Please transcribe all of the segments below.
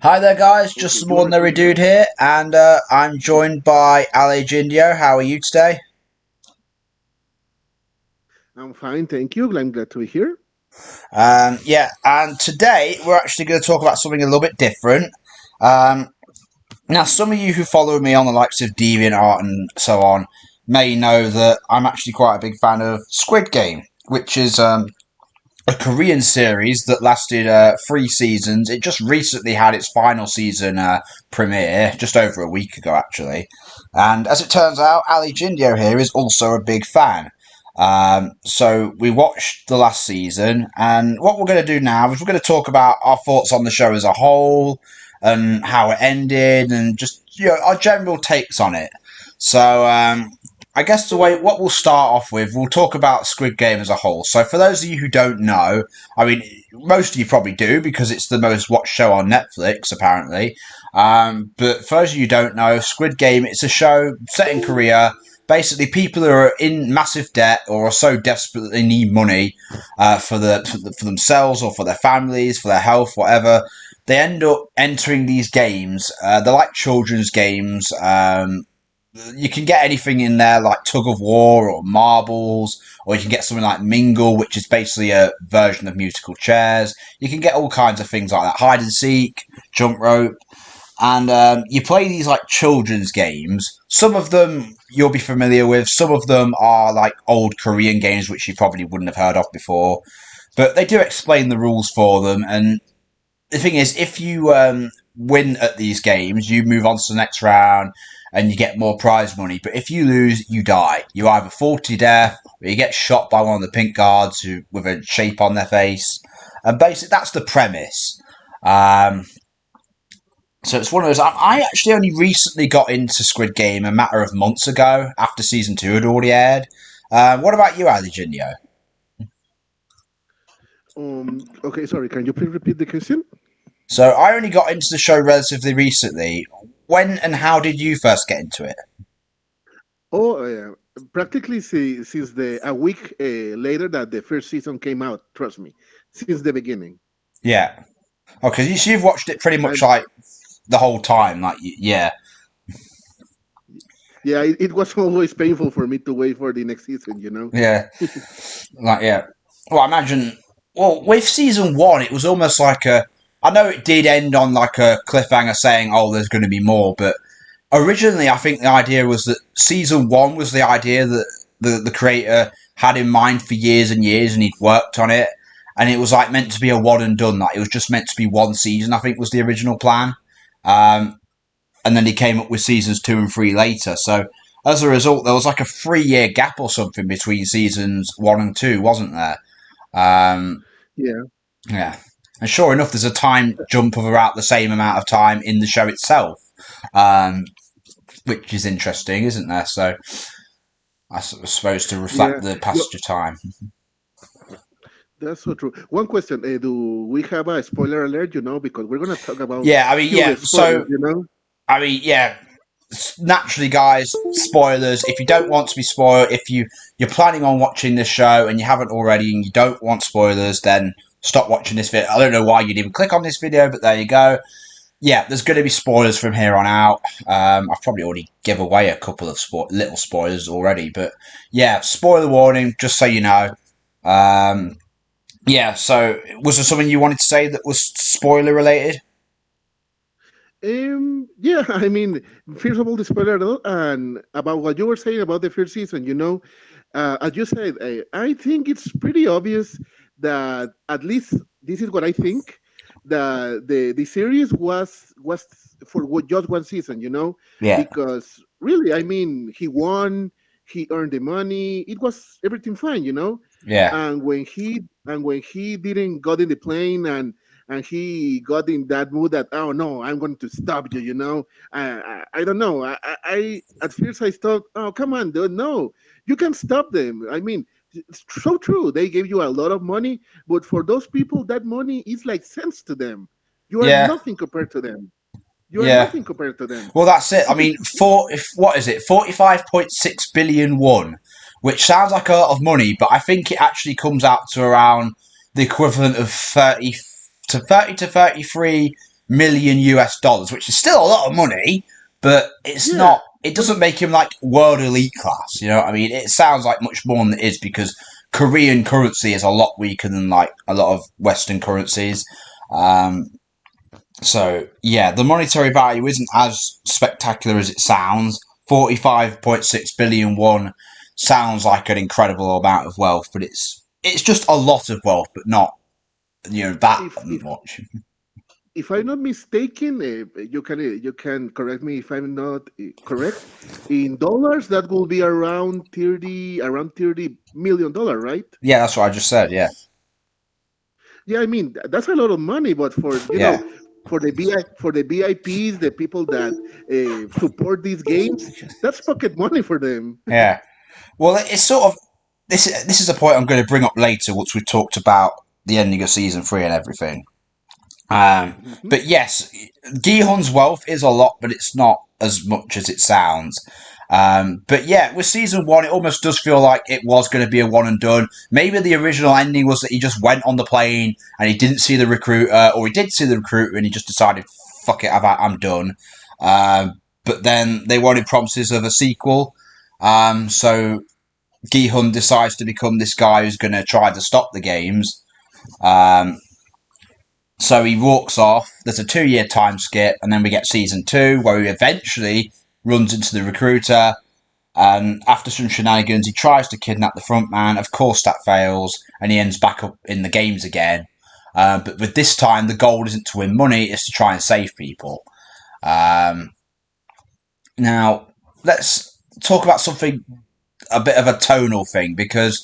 Hi there, guys. Just Okay, some do you want to ordinary go dude now? here, and I'm joined by Alejindio. How are you today? I'm fine, thank you. I'm glad to be here. Yeah, and today we're actually going to talk about something a little bit different. Um, Now, some of you who follow me on the likes of DeviantArt and so on may know that I'm actually quite a big fan of Squid Game, which is a Korean series that lasted 3 seasons. It just recently had its final season premiere, just over a week ago, actually. And as it turns out, Ali Jindio here is also a big fan. So we watched the last season, and what we're going to do now is we're going to talk about our thoughts on the show as a whole, and how it ended, and just our general takes on it. So I guess the way what we'll start off with, we'll talk about Squid Game as a whole. So for those of you who don't know, I mean, most of you probably do because it's the most watched show on Netflix, apparently. But for those of you who don't know, Squid Game, it's a show set in Korea. Basically, people who are in massive debt or are so desperate that they need money for themselves or for their families, for their health, whatever. They end up entering these games. They're like children's games. You can get anything in there like tug of war or marbles, or you can get something like mingle, which is basically a version of musical chairs. You can get all kinds of things like that, hide and seek, jump rope, and you play these like children's games. Some of them you'll be familiar with, some of them are like old Korean games which you probably wouldn't have heard of before, but they do explain the rules for them. And the thing is, if you win at these games, you move on to the next round and you get more prize money. But if you lose, you die. You either fall to death or you get shot by one of the pink guards with a shape on their face. And basically, that's the premise. Um, so it's one of those. I actually only recently got into Squid Game a matter of months ago after season two had already aired. What about you, Alejindio? Okay, sorry, can you please repeat the question? So I only got into the show relatively recently. When and how did you first get into it? Oh, practically since the a week later that the first season came out. Trust me, since the beginning. Yeah. Okay, you've watched it pretty I much like the whole time. Like, yeah, Yeah, it was always painful for me to wait for the next season. yeah, yeah. Well, I imagine. Well, with season one, it was almost like a. I know it did end on like a cliffhanger saying, "Oh, there's going to be more," but originally, I think the idea was that season one was the idea that the creator had in mind for years and years, and he'd worked on it, and it was like meant to be a one and done. Like it was just meant to be one season. I think was the original plan. Um, and then he came up with seasons two and three later. So as a result, there was like a 3 year gap or something between seasons one and two, wasn't there? Um, Yeah, yeah. And sure enough, there's a time jump of about the same amount of time in the show itself, um, which is interesting, isn't there? So I suppose to reflect yeah. the Well, passage of time. that's so true. One question: do we have a spoiler alert? Because we're gonna talk about Yeah, I mean, pure yeah. spoilers. So I mean, yeah. Naturally, guys, spoilers. If you don't want to be spoiled, if you're planning on watching this show and you haven't already, and you don't want spoilers, then stop watching this video. I don't know why you'd even click on this video, but there you go. Yeah, there's going to be spoilers from here on out. I've probably already give away a couple of little spoilers already, but yeah, spoiler warning, just so you know. Um, yeah, so was there something you wanted to say that was spoiler related? Yeah, I mean, first of all, the spoiler alert, and about what you were saying about the first season, as you said, I think it's pretty obvious that at least this is what I think that the series was for just one season, Yeah, because really, I mean, he won, he earned the money, it was everything fine, yeah, and when he didn't got in the plane and he got in that mood that, oh no, I'm going to stop you, I don't know, I at first I thought, oh come on dude, no, you can stop them. I mean, it's so true, they gave you a lot of money, but for those people that money is like cents to them. You are yeah, nothing compared to them. You are yeah. nothing compared to them. Well, that's it. I mean, what is it? 45.6 billion won, which sounds like a lot of money, but I think it actually comes out to around the equivalent of 30 to 33 million US dollars, which is still a lot of money, but it's Yeah, not. It but doesn't make him like world elite class. You know what I mean? It sounds like much more than it is because Korean currency is a lot weaker than like a lot of Western currencies. Um, so yeah, the monetary value isn't as spectacular as it sounds. 45.6 billion won sounds like an incredible amount of wealth, but it's just a lot of wealth, but not that if if much. if I'm not mistaken, you can correct me if I'm not correct. In dollars, that will be around $30 million, right? Yeah, that's what I just said. Yeah, Yeah, I mean that's a lot of money, but for yeah, for the VIPs, the people that support these games, that's pocket money for them. yeah. Well, it's sort of this is a point I'm going to bring up later once we've talked about the ending of season 3 and everything. Mhm. But yes, Gihon's wealth is a lot, but it's not as much as it sounds. But yeah, with season 1, it almost does feel like it was going to be a one and done. Maybe the original ending was that he just went on the plane and he didn't see the recruiter, or he did see the recruiter and he just decided, fuck it, I'm done. But then they wanted promises of a sequel. So Gihun decides to become this guy who's going to try to stop the games. Um, so he walks off. There's a 2 year time skip, and then we get season 2 where he eventually runs into the recruiter. And after some shenanigans, he tries to kidnap the front man. Of course, that fails, and he ends back up in the games again. But with this time, the goal isn't to win money; it's to try and save people. Um, Now, let's talk about something a bit of a tonal thing because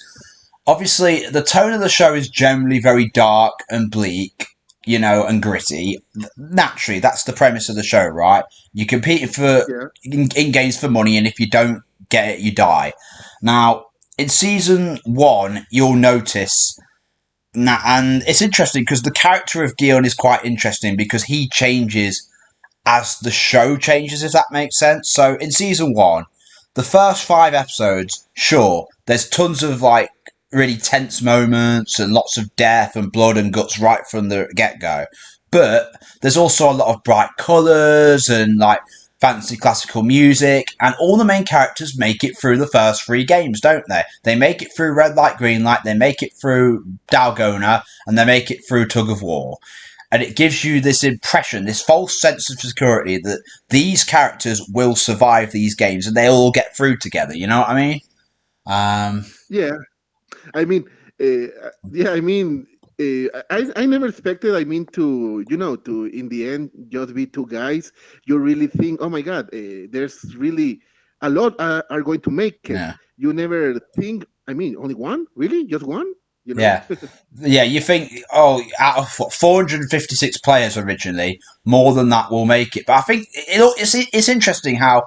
obviously the tone of the show is generally very dark and bleak, and gritty. Naturally, that's the premise of the show, right? You're competing for Yeah, in games for money, and if you don't get it, you die. Now, in season 1, you'll notice. And it's interesting because the character of Gion is quite interesting because he changes as the show changes, if that makes sense. So in season 1, the first 5 episodes, sure, there's tons of like really tense moments and lots of death and blood and guts right from the get go. But there's also a lot of bright colours and like fancy classical music, and all the main characters make it through the first 3 games, don't they? They make it through Red Light, Green Light, they make it through Dalgona, and they make it through Tug of War. And it gives you this impression, this false sense of security that these characters will survive these games and they'll all get through together. You know what I mean? Um, yeah. I mean, yeah. I mean, I never expected. I mean, to in the end just be two guys. You really think, oh my God, there's really a lot are going to make it. yeah. You never think. I mean, only one, really, just one. You know? Yeah. Yeah, you think, oh, out of 456 players originally, more than that will make it. But I think it's interesting how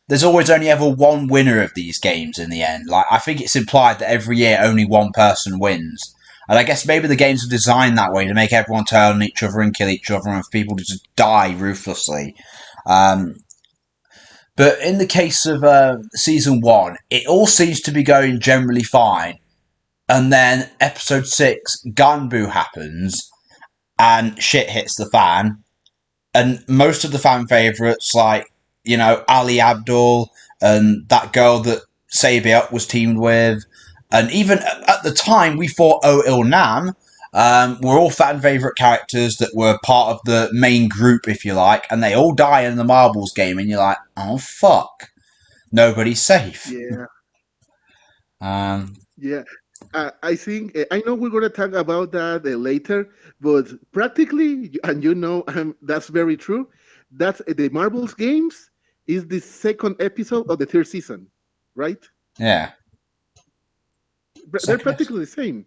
there's always only ever one winner of these games in the end. Like, I think it's implied that every year only one person wins. And I guess maybe the games are designed that way to make everyone turn on each other and kill each other and for people to just die ruthlessly. Um, but in the case of season 1, it all seems to be going generally fine, and then episode 6, Ganbu happens, and shit hits the fan. And most of the fan favourites, like, Ali Abdul and that girl that Sabiot was teamed with, and even at the time, we thought Oh Il Nam were all fan favourite characters that were part of the main group, if you like, and they all die in the marbles game, and you're like, oh fuck, nobody's safe. Yeah, Um, yeah. I think I know we're gonna talk about that later, but practically, and that's very true. That's the Marbles games is the second episode of the third season, right? yeah. They're Second episode. practically the same.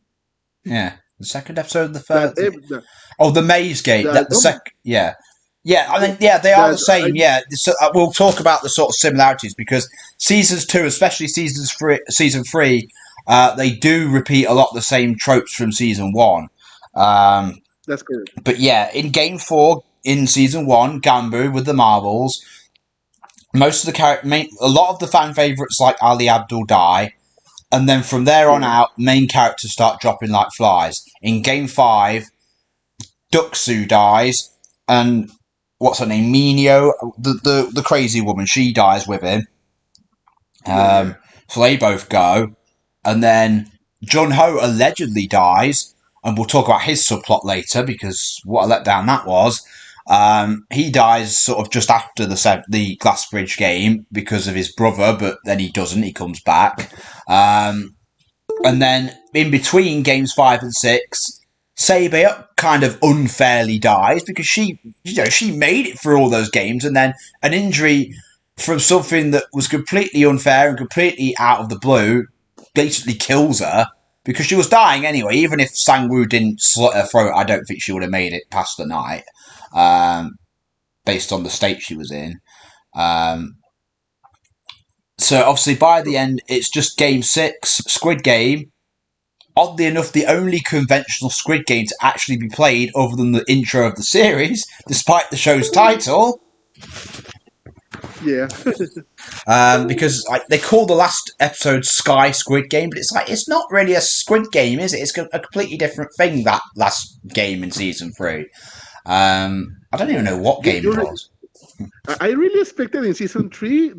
Yeah. The second episode of the That third. ev- that, Oh, the maze gate. That that the oh, sec. Yeah, yeah. I mean, yeah, they are the that same. Yeah, so, we'll talk about the sort of similarities because seasons 2, especially season 3, they do repeat a lot of the same tropes from season 1. Um, that's correct. but yeah, in game 4 in season 1, Gambu with the marbles, most of the a lot of the fan favorites like Ali Abdul die. And then from there on Yeah, out, main characters start dropping like flies. In game 5, Duxu dies, and what's her name, Minio, the crazy woman, she dies with him. Yeah, yeah, So they both go, and then Jung Ho allegedly dies, and we'll talk about his subplot later because what a letdown that was. He dies sort of just after the Glass Bridge game because of his brother, but then he doesn't. He comes back, and then in between games 5 and 6, Sabia kind of unfairly dies because she made it through all those games, and then an injury from something that was completely unfair and completely out of the blue basically kills her because she was dying anyway. Even if Sangwoo didn't slit her throat, I don't think she would have made it past the night, based on the state she was in. Um, so obviously by the end, it's just game 6, Squid Game. Oddly enough, the only conventional Squid Game to actually be played other than the intro of the series, despite the show's title. yeah. Because they call the last episode Sky Squid Game, but it's not really a Squid Game, is it? It's a completely different thing, that last game in season 3. I don't even know what you, game it you was. I really expected in season three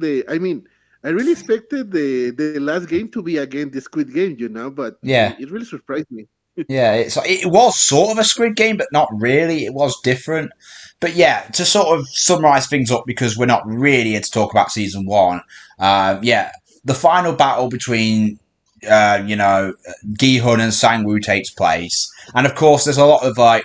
I really expected the last game to be again the Squid Game, but Yeah. it really surprised me. Yeah, it was sort of a Squid Game, but not really. It was different. But yeah, to sort of summarize things up, because we're not really here to talk about season 1. Yeah, the final battle between Gi-hun and Sang-woo takes place, and of course, there's a lot of like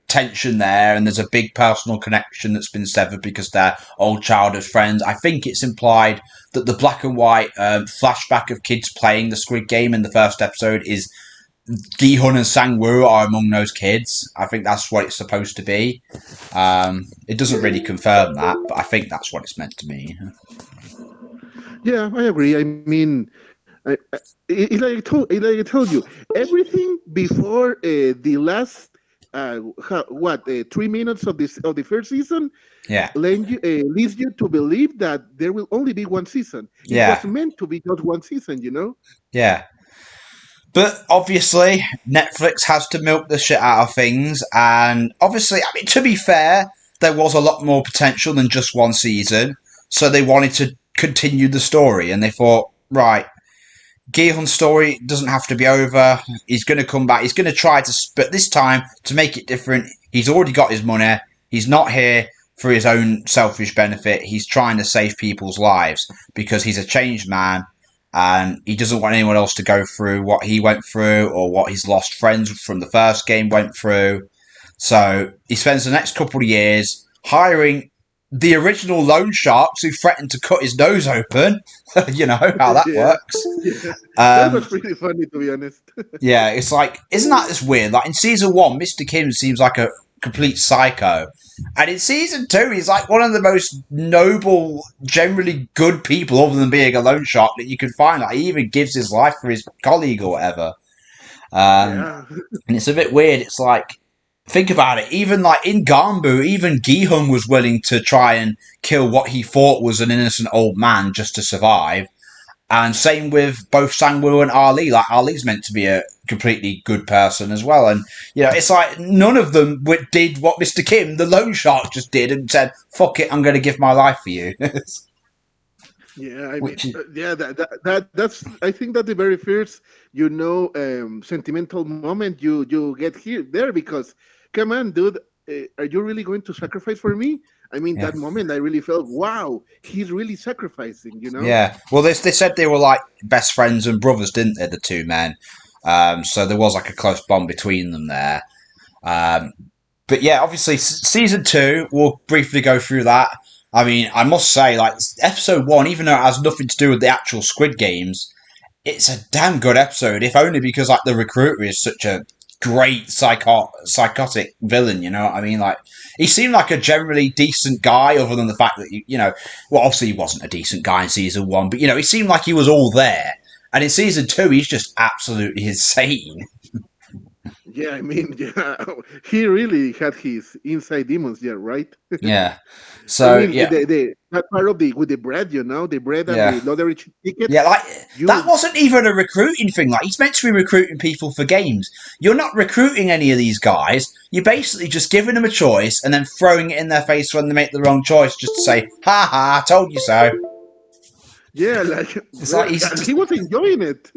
tension there, and there's a big personal connection that's been severed because they're old childhood friends. I think it's implied that the black and white flashback of kids playing the Squid Game in the first episode is Gi-hun and Sang-woo are among those kids. I think that's what it's supposed to be. It doesn't really confirm that, but I think that's what it's meant to be. Yeah, I agree. I mean, like I told you, everything before the last 3 minutes of the first season Yeah, leads you to believe that there will only be one season. It yeah, was meant to be just one season. yeah. But obviously, Netflix has to milk the shit out of things, and obviously, I mean, to be fair, there was a lot more potential than just one season, so they wanted to continue the story, and they thought, right, Gihun's story doesn't have to be over. He's going to come back. He's going to try to, but this time to make it different. He's already got his money. He's not here for his own selfish benefit. He's trying to save people's lives because he's a changed man, and he doesn't want anyone else to go through what he went through or what his lost friends from the first game went through. So he spends the next couple of years hiring the original loan sharks who threatened to cut his nose open. You know how that Yeah, works. yeah. That Um, was pretty funny, to be honest. yeah, it's like, isn't that just weird? Like in season 1, Mr. Kim seems like a complete psycho. And in season 2, he's like one of the most noble, generally good people, other than being a loan shark, that you can find. Like, he even gives his life for his colleague or whatever. Um, Yeah, and it's a bit weird. It's like, think about it. Even like in Ganbu, even Gi-hun was willing to try and kill what he thought was an innocent old man just to survive. And same with both Sangwoo and Ali. Like, Ali's meant to be a completely good person as well. And, it's like none of them did what Mr. Kim, the loan shark, just did and said, fuck it, I'm going to give my life for you. yeah. I mean, Which is, yeah. That's. I think that the very first, sentimental moment you get here there because, come on, dude, are you really going to sacrifice for me? I mean, yeah. that moment I really felt, wow, he's really sacrificing. Yeah. Well, they said they were like best friends and brothers, didn't they, the two men? So there was like a close bond between them there. Um, but yeah, obviously, season 2, we'll briefly go through that. I mean, I must say, like, episode 1, even though it has nothing to do with the actual Squid Games, it's a damn good episode, if only because, like, the recruiter is such a great psychotic villain, you know what I mean? Like, he seemed like a generally decent guy, other than the fact that, well, obviously he wasn't a decent guy in season 1, but, he seemed like he was all there. And in season 2, he's just absolutely insane. Yeah, I mean, yeah, he really had his inside demons, yeah, right? Yeah. I So mean, yeah, the that part of the with the bread, the bread and yeah. the lottery Yeah, tickets. like that You, wasn't even a recruiting thing. Like he's meant to be recruiting people for games. You're not recruiting any of these guys. You're basically just giving them a choice and then throwing it in their face when they make the wrong choice, just to say, "Ha ha, I told you so." yeah, like, It's like well, he's and just he was enjoying it.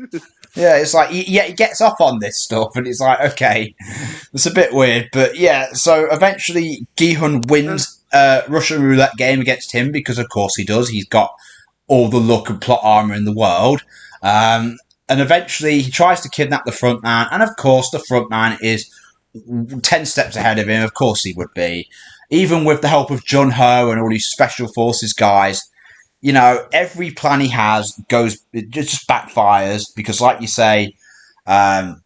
yeah. It's like he gets off on this stuff, and it's like okay, it's a bit weird, but yeah. So eventually, Gihun Uh, wins Russian roulette game against him because, of course, he does. He's got all the luck and plot armor in the world. And eventually he tries to kidnap the front man, and of course the front man is 10 steps ahead of him. Of course he would be. Even with the help of Jun Ho and all these special forces guys, every plan he has goes, it just backfires because, like you say, um,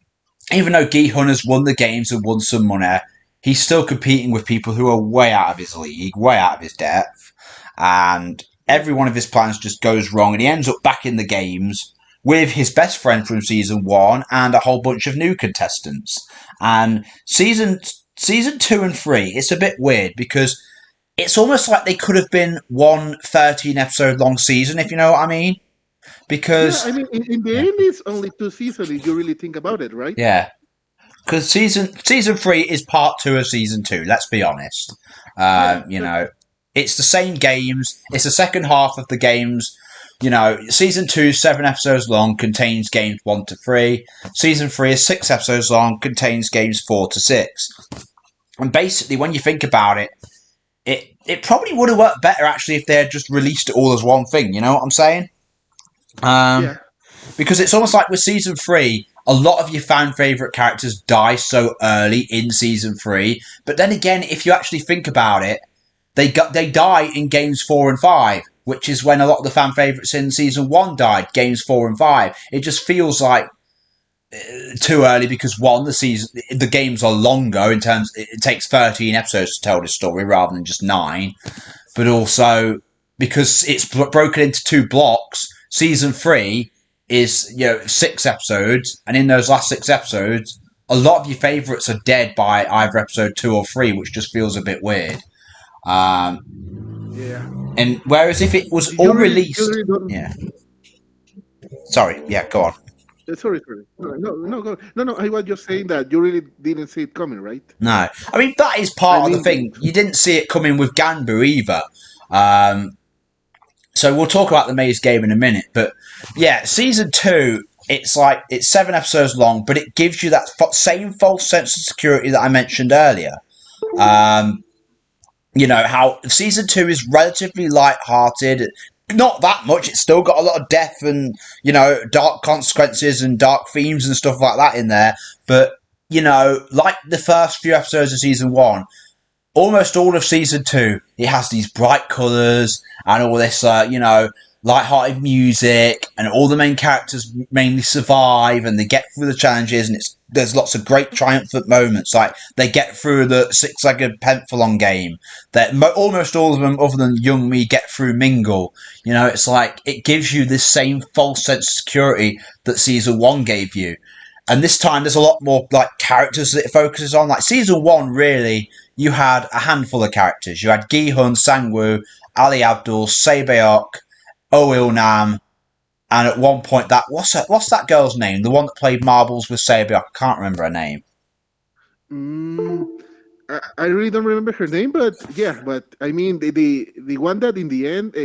even though Gi Hun has won the games and won some money, he's still competing with people who are way out of his league, way out of his depth, and yeah, every one of his plans just goes wrong, and he ends up back in the games with his best friend from season one and a whole bunch of new contestants. And season two and three, it's a bit weird because it's almost like they could have been one 13 episode long season, if you know what I mean. yeah. I Because mean, in the yeah, end, it's only two seasons if you really think about it, right? yeah, because season three is part two of season two. Let's be honest. Yeah, You know, it's the same games. It's the second half of the games. Season two, 7 episodes long, contains games 1 to 3. Season three is 6 episodes long, contains games 4 to 6. And basically, when you think about it, it probably would have worked better actually if they had just released it all as one thing. You know what I'm saying? Um, yeah, because it's almost like with season three, a lot of your fan favorite characters die so early in season three. But then again, if you actually think about it, they die in games 4 and 5, which is when a lot of the fan favorites in season one died. Games 4 and 5. It just feels like too early because one, the games are longer in terms. It takes 13 episodes to tell this story rather than just 9, but also because it's broken into 2 blocks. Season three is 6 episodes, and in those last 6 episodes, a lot of your favourites are dead by either episode 2 or 3, which just feels a bit weird. Um, yeah. and whereas if it was You all really, you released, really don't. yeah, sorry, yeah, go on. Sorry, sorry. No, no, no, no. I was just saying that you really didn't see it coming, right? No, I mean that is I part of the mean, thing. You didn't see it coming with Ganbu either. Um, So we'll talk about the maze game in a minute, but yeah, season two. It's 7 episodes long, but it gives you that same false sense of security that I mentioned earlier. Um, how season two is relatively light-hearted, not that much. It's still got a lot of death and dark consequences and dark themes and stuff like that in there. But like the first few episodes of season one, almost all of season two, it has these bright colours and all this, light-hearted music, and all the main characters mainly survive and they get through the challenges, and there's lots of great triumphant moments, like they get through the six-legged penthalon game. That almost all of them, other than Young Me, get through Mingle. It's like it gives you this same false sense of security that season one gave you. And this time, there's a lot more like characters that it focuses on. Like season one, really, you had a handful of characters. You had Gi-hun, Sangwoo, Ali Abdul, Sebeok, Oh Il Nam, and at one point what's that girl's name? The one that played marbles with Sebeok. I can't remember her name. mm, I really don't remember her name, but yeah, but I mean the one that in the end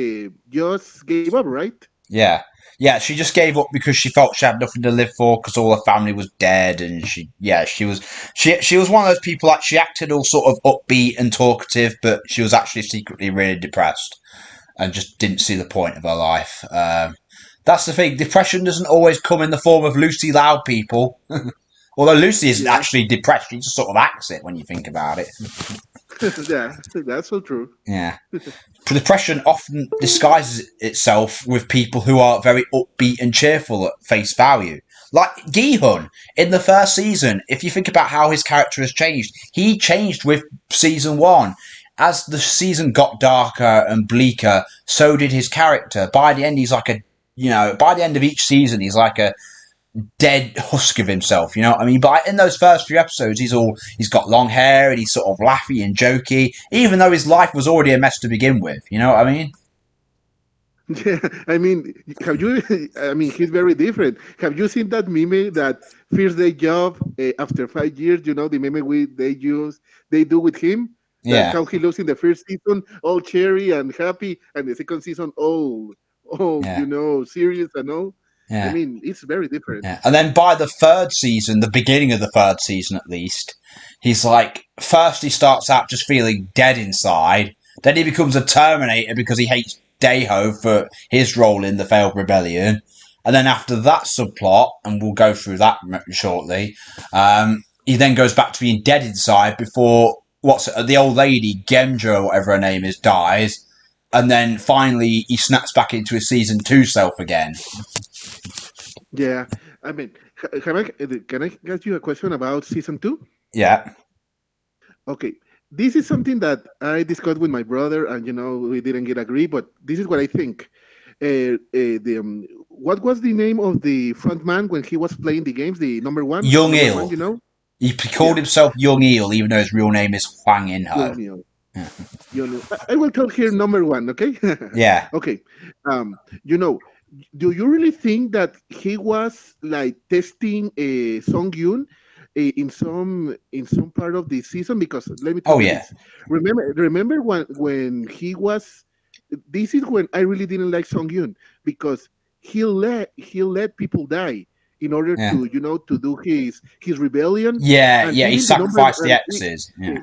just gave up, right? Yeah. Yeah, she just gave up because she felt she had nothing to live for because all her family was dead, and she was one of those people that she acted all sort of upbeat and talkative, but she was actually secretly really depressed and just didn't see the point of her life. That's the thing. Depression doesn't always come in the form of Lucy Loud people. Although Lucy isn't Yeah, actually depressed, she just sort of acts it when you think about it. yeah, that's so true. Yeah. Depression often disguises itself with people who are very upbeat and cheerful at face value. Like Gi-hun in the first season, if you think about how his character has changed, he changed with season one. As the season got darker and bleaker, so did his character. By the end, he's like by the end of each season, he's like dead husk of himself. You know what I mean? But in those first few episodes, he's got long hair and he's sort of laughy and jokey, even though his life was already a mess to begin with. You know what I mean? Yeah, I mean, have you? I mean, he's very different. Have you seen that meme that first day job after 5 years? You know the meme they do with him. That Yeah, how he looks in the first season, all cherry and happy, and the second season, all yeah, serious and all. I yeah. mean, it's very different. Yeah. And then by the third season, the beginning of the third season at least, he's like, first he starts out just feeling dead inside. Then he becomes a Terminator because he hates Daeho for his role in the failed rebellion. And then after that subplot, and we'll go through that shortly, he then goes back to being dead inside before the old lady, Gemja or whatever her name is, dies. And then finally he snaps back into his season 2 self again. Yeah, I mean, can I ask you a question about season two? Yeah. Okay, this is something that I discussed with my brother, and we didn't get agree. But this is what I think. What was the name of the front man when he was playing the games? The Jung number one, Jaeil. you know? He called Yeah, himself Jung Jaeil, even though his real name is Hwang In-ho. Young Neil. I will tell here number one. Okay. Yeah. Okay. Um, you know, do you really think that he was like testing Song Yoon in some part of the season? Because let me tell Oh, you yeah. this. Remember when he was. This is when I really didn't like Song Yoon because he let people die in order Yeah. to do his rebellion, Yeah, and yeah. He even the number sacrificed the exes. Yeah.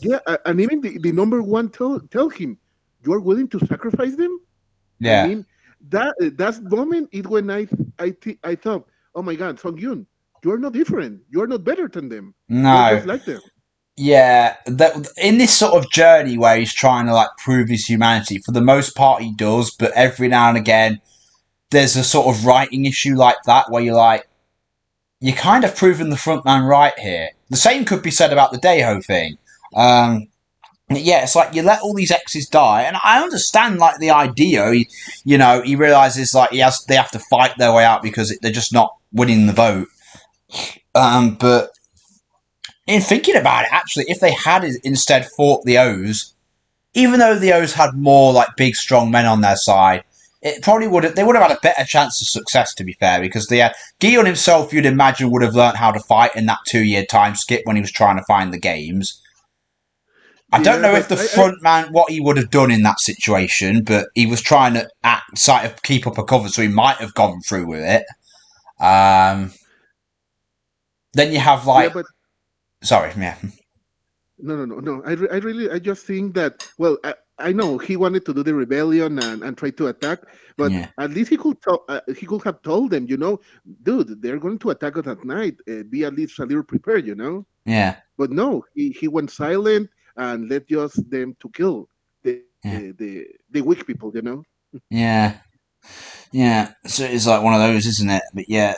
yeah, and even the number one tell him, you are willing to sacrifice them. I Yeah. mean, that moment is when I thought, oh my God, Song Yun, you are not different. You are not better than them. You are No. just like them. Yeah. That in this sort of journey where he's trying to like prove his humanity, for the most part he does, but every now and again there's a sort of writing issue like that where you're like, you're kind of proving the front man right here. The same could be said about the Daeho thing. Um, yeah, it's like you let all these exes die, and I understand like the idea. He realizes like they have to fight their way out because they're just not winning the vote. But in thinking about it, actually, if they had instead fought the O's, even though the O's had more like big, strong men on their side, it probably they would have had a better chance of success. To be fair, because Gion himself, you'd imagine, would have learned how to fight in that 2 year time skip when he was trying to find the games. I don't Yeah, know if but the front man what he would have done in that situation, but he was trying to sort of keep up a cover, so he might have gone through with it. Um, then you have yeah, like, but sorry, yeah, no. I just think that, well, I know he wanted to do the rebellion and try to attack, but yeah, at least he could have told them, dude, they're going to attack us at night. Be at least a little prepared. yeah, But no, he went silent and let just them to kill yeah, the weak people. yeah, yeah. So it's like one of those, isn't it? But yeah,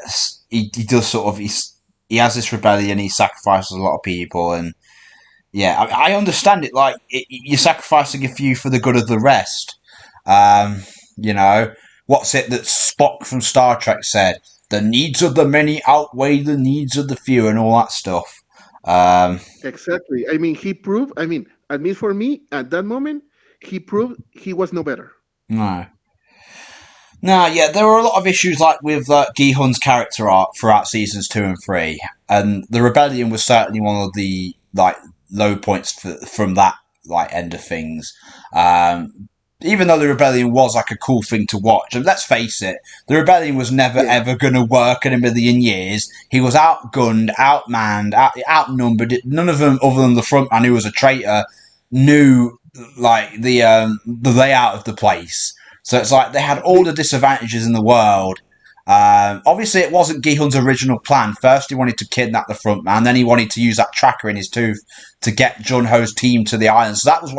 he does sort of he has this rebellion. He sacrifices a lot of people, and yeah, I understand it. Like you're sacrificing a few for the good of the rest. Um, you know, what's it that Spock from Star Trek said? The needs of the many outweigh the needs of the few, and all that stuff. Um, Exactly. I mean, he proved. I mean, at least for me, at that moment, he proved he was no better. no, no, yeah, there were a lot of issues like with Gi-hun's character arc throughout seasons 2 and 3, and the rebellion was certainly one of the like low points from that like end of things. Um, Even though the rebellion was like a cool thing to watch, and let's face it, the rebellion was never Yeah. ever going to work in a million years. He was outgunned, outmanned, outnumbered. None of them, other than the front man who was a traitor, knew like the layout of the place. So it's like they had all The, the disadvantages in the world. Obviously, it wasn't Gihun's original plan. First, he wanted to kidnap the front man. Then he wanted to use that tracker in his tooth to get Junho's team to the island. So that was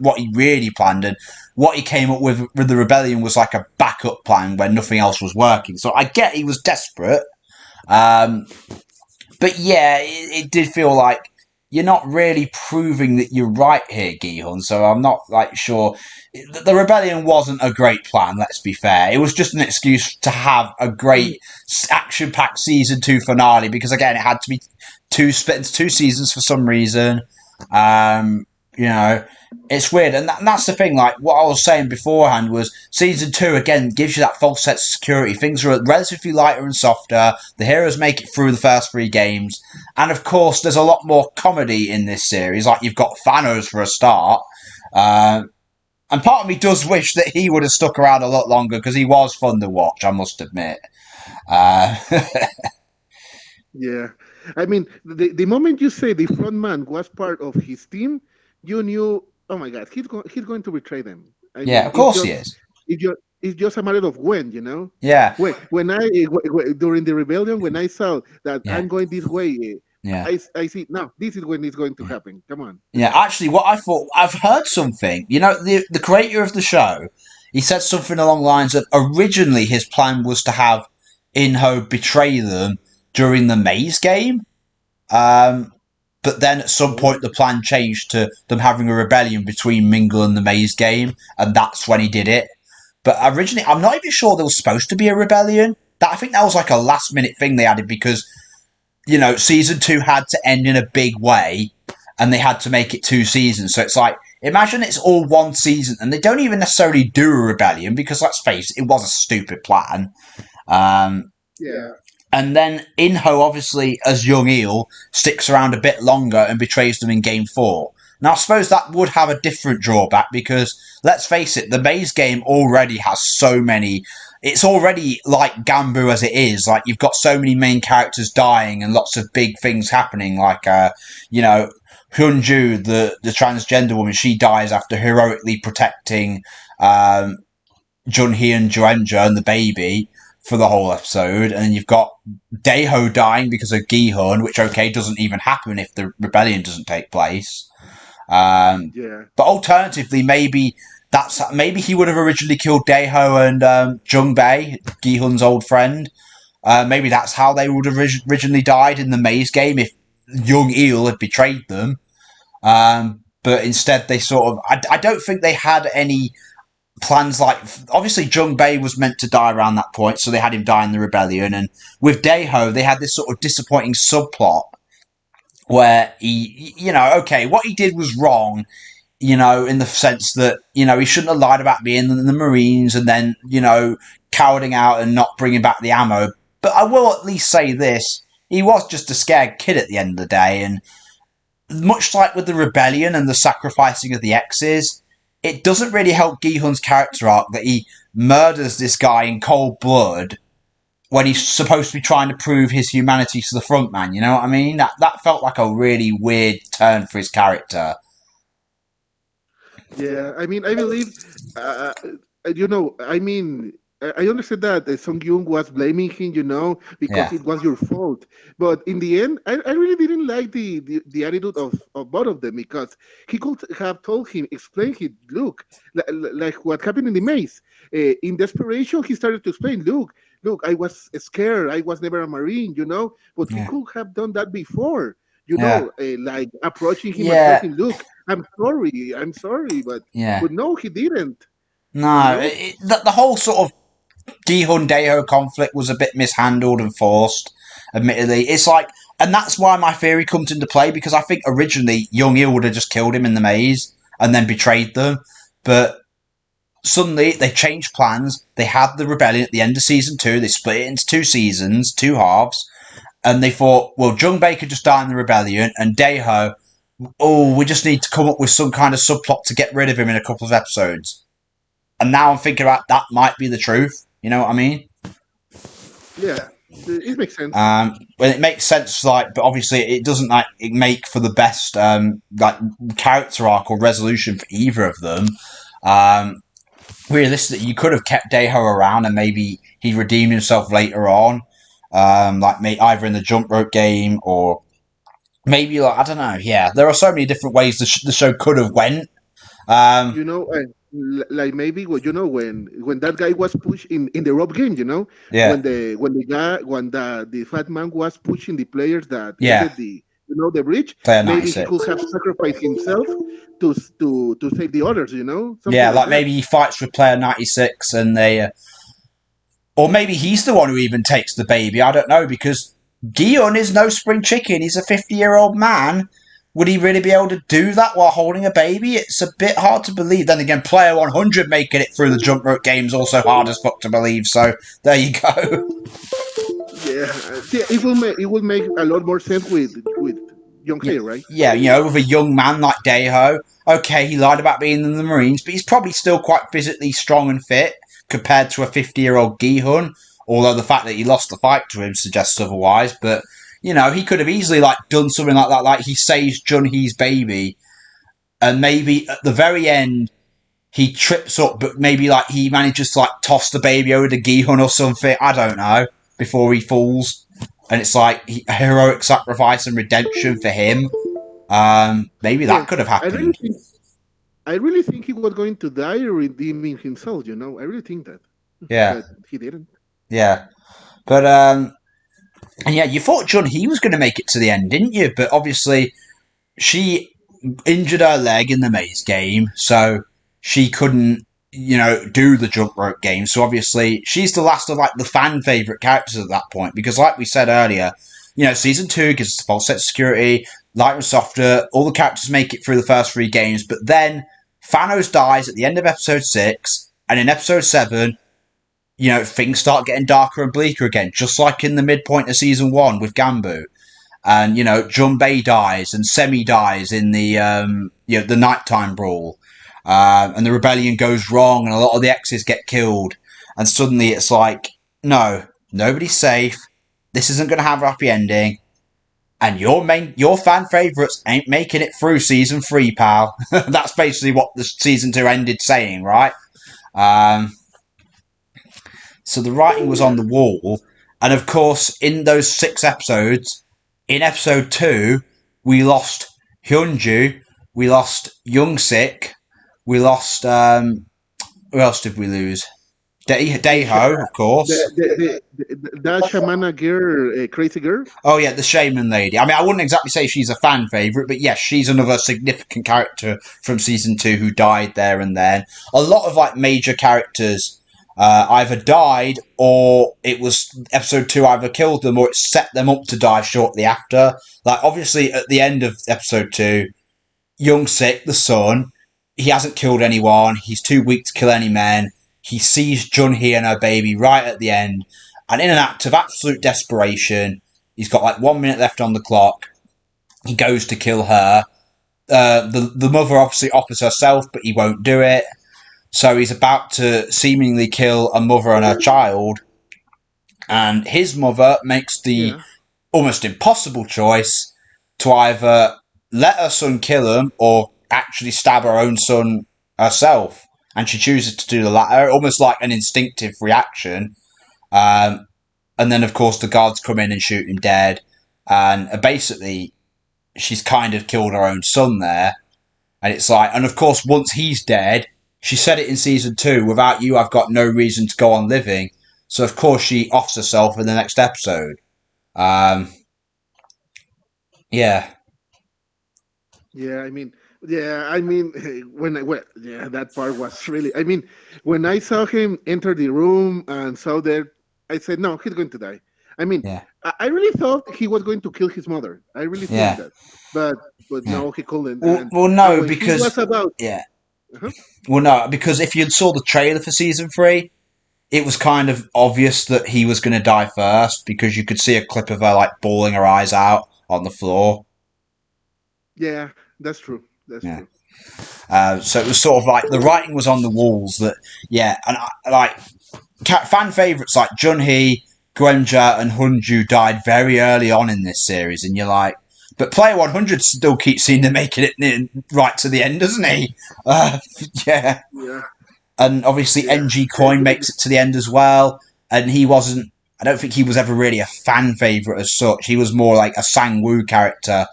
what he really planned. And what he came up with the rebellion was like a backup plan when nothing else was working. So I get he was desperate. But yeah, it did feel like you're not really proving that you're right here, Gihun. So I'm not like sure. The rebellion wasn't a great plan. Let's be fair. It was just an excuse to have a great action-packed season 2 finale because again, it had to be split into 2 seasons for some reason. Um, you know, it's weird, and that's the thing. Like what I was saying beforehand was season 2 again gives you that false sense of security. Things are relatively lighter and softer. The heroes make it through the first 3 games, and of course, there's a lot more comedy in this series. Like you've got Thanos for a start, uh, and part of me does wish that he would have stuck around a lot longer because he was fun to watch. I must admit. Uh, Yeah, I mean, the moment you say the front man was part of his team, you knew, oh my God, he's going to betray them. I yeah, mean, of course he is. it's just a matter of when, you know. Yeah, During the rebellion, when I saw that yeah, I'm going this way, yeah. I see now this is when it's going to happen. Come on. Yeah, actually, what I thought, I've heard something. You know, the creator of the show, he said something along the lines of originally his plan was to have Inho betray them during the maze game. Um, but then at some Oh, point, the plan changed to them having a rebellion between Mingle and the maze game, and that's when he did it. But originally, I'm not even sure there was supposed to be a rebellion. That I think that was like a last minute thing they added because season 2 had to end in a big way and they had to make it 2 seasons. So it's like, imagine it's all one season and they don't even necessarily do a rebellion because let's face it, it was a stupid plan. Um, yeah, and then Inho, obviously, as Jung Jaeil, sticks around a bit longer and betrays them in game 4. Now, I suppose that would have a different drawback because, let's face it, the maze game already has so many. It's already like Gambu as it is. Like, you've got so many main characters dying and lots of big things happening. Like, Hyunju, the transgender woman, she dies after heroically protecting Junhee and Joenja and the baby for the whole episode, and you've got Daeho dying because of Gihun, which okay doesn't even happen if the rebellion doesn't take place. Um, yeah, but alternatively, maybe he would have originally killed Daeho and Jung Bae, Gihun's old friend. Maybe that's how they would have originally died in the maze game if Jung Jaeil had betrayed them. But instead, they sort of. I don't think they had any plans like obviously Jung Bae was meant to die around that point, so they had him die in the rebellion. And with Daeho, they had this sort of disappointing subplot where okay, what he did was wrong, in the sense that he shouldn't have lied about being in the Marines and then cowarding out and not bringing back the ammo. But I will at least say this: he was just a scared kid at the end of the day, and much like with the rebellion and the sacrificing of the exes, it doesn't really help Gihun's character arc that he murders this guy in cold blood when he's supposed to be trying to prove his humanity to the front man. You know what I mean? That felt like a really weird turn for his character. yeah. I mean, I believe, uh, I mean, I understand that Song Yoon was blaming him, because Yeah, it was your fault. But in the end, I really didn't like the attitude of both of them because he could have told him, explain him, look, like what happened in the maze. In desperation, he started to explain, look, I was scared. I was never a Marine, but he yeah, could have done that before. yeah, Like approaching him and telling yeah, him, "Look, I'm sorry, yeah. but no, he didn't. You No, know? the whole sort of Gihun Daeho conflict was a bit mishandled and forced, admittedly. It's like, and that's why my theory comes into play because I think originally Jung Il would have just killed him in the maze and then betrayed them. But suddenly they changed plans. They had the rebellion at the end of season 2. They split it into 2 seasons, 2 halves. And they thought, well, Jung Bae could just die in the rebellion and Daeho, oh, we just need to come up with some kind of subplot to get rid of him in a couple of episodes. And now I'm thinking about that might be the truth. You know what I mean? Yeah, it makes sense. Well, it makes sense, like, but obviously it doesn't like it make for the best like character arc or resolution for either of them. Um, Realistically, you could have kept Daeho around and maybe he redeemed himself later on, like either in the jump rope game or maybe like I don't know. Yeah, there are so many different ways the show could have went. Um, Like maybe when that guy was pushed in the rope game, yeah, when the fat man was pushing the players that yeah, ended the bridge, Player maybe he 96. could have sacrificed himself to save the others. Yeah, Something like like that. maybe he fights with player 96 and they. Or maybe he's the one who even takes the baby. I don't know, because Guillaume is no spring chicken. He's a 50-year-old man. Would he really be able to do that while holding a baby? It's a bit hard to believe. Then again, player 100 making it through the jump rope game is also hard as fuck to believe. So there you go. Yeah, it will make a lot more sense with Jung Yeah, Jaeil, right? yeah, with a young man like Daeho. Okay, he lied about being in the Marines, but he's probably still quite physically strong and fit compared to a 50-year-old Gi-hun. Although the fact that he lost the fight to him suggests otherwise. But he could have easily done something like that, like he saves Jun-hee's baby, and maybe at the very end he trips up, but maybe he manages to toss the baby over to Gi-hun or something. I don't know, before he falls, and it's a heroic sacrifice and redemption for him. Maybe Yeah, that could have I really happened. think I really think he was going to die redeeming himself. I really think that, Yeah, but he didn't. yeah. But and yeah, you thought Jun He was going to make it to the end, didn't you? But obviously, she injured her leg in the maze game, so she couldn't, do the jump rope game. So obviously, she's the last of the fan favorite characters at that point, because like we said earlier, season 2 gives us a false set of security, lighter and softer. All the characters make it through the first 3 games, but then Thanos dies at the end of episode 6, and in episode 7, things start getting darker and bleaker again, just like in the midpoint of season 1 with Gambu. And Junbei dies and Semi dies in the nighttime brawl, and the rebellion goes wrong, and a lot of the exes get killed, and suddenly it's no, nobody's safe. This isn't going to have a happy ending, and your fan favorites ain't making it through season 3, pal. That's basically what the season 2 ended saying, right? Um, so the writing was on Yeah, the wall, and of course, in those 6 episodes, in episode 2, we lost Hyunju, we lost Young-sik, we lost who else did we lose? the Daeho, of course. that shamana girl, crazy girl. Oh yeah, the shaman lady. I mean, I wouldn't exactly say she's a fan favorite, but yes, she's another significant character from season 2 who died there and then. A lot of major characters either died, or it was episode 2 either killed them or it set them up to die shortly after. Obviously at the end of episode 2, Young Sik, the son, he hasn't killed anyone. He's too weak to kill any men. He sees Jun-hee and her baby right at the end, and in an act of absolute desperation, he's got 1 minute left on the clock. He goes to kill her. The mother obviously offers herself, but he won't do it. So he's about to seemingly kill a mother and her child, and his mother makes the Yeah, almost impossible choice to either let her son kill him or actually stab her own son herself. And she chooses to do the latter, almost like an instinctive reaction. Um, and then, of course, the guards come in and shoot him dead. And basically, she's kind of killed her own son there. And it's and of course, once he's dead, she said it in season 2, without you, I've got no reason to go on living. So, of course, she offs herself in the next episode. Um, yeah, yeah. I mean, yeah, that part was really. I mean, when I saw him enter the room and saw there, I said, no, he's going to die. I mean, yeah, I really thought he was going to kill his mother. I really thought yeah, that, but yeah. no, he couldn't. Well, And no, when he was because about, yeah, uh-huh, well, no, because if you saw the trailer for season 3, it was kind of obvious that he was going to die first, because you could see a clip of her bawling her eyes out on the floor. yeah, that's true. That's Yeah. true. So it was sort of the writing was on the walls that, yeah, and fan favorites like Junhee, Gwenja, and Hunju died very early on in this series, and you're but Player 100 still keeps seeing them making it right to the end, doesn't he? Yeah. Yeah, And obviously yeah, NG Coin makes it to the end as well, and he wasn't. I don't think he was ever really a fan favorite as such. He was more like a Sang Woo character.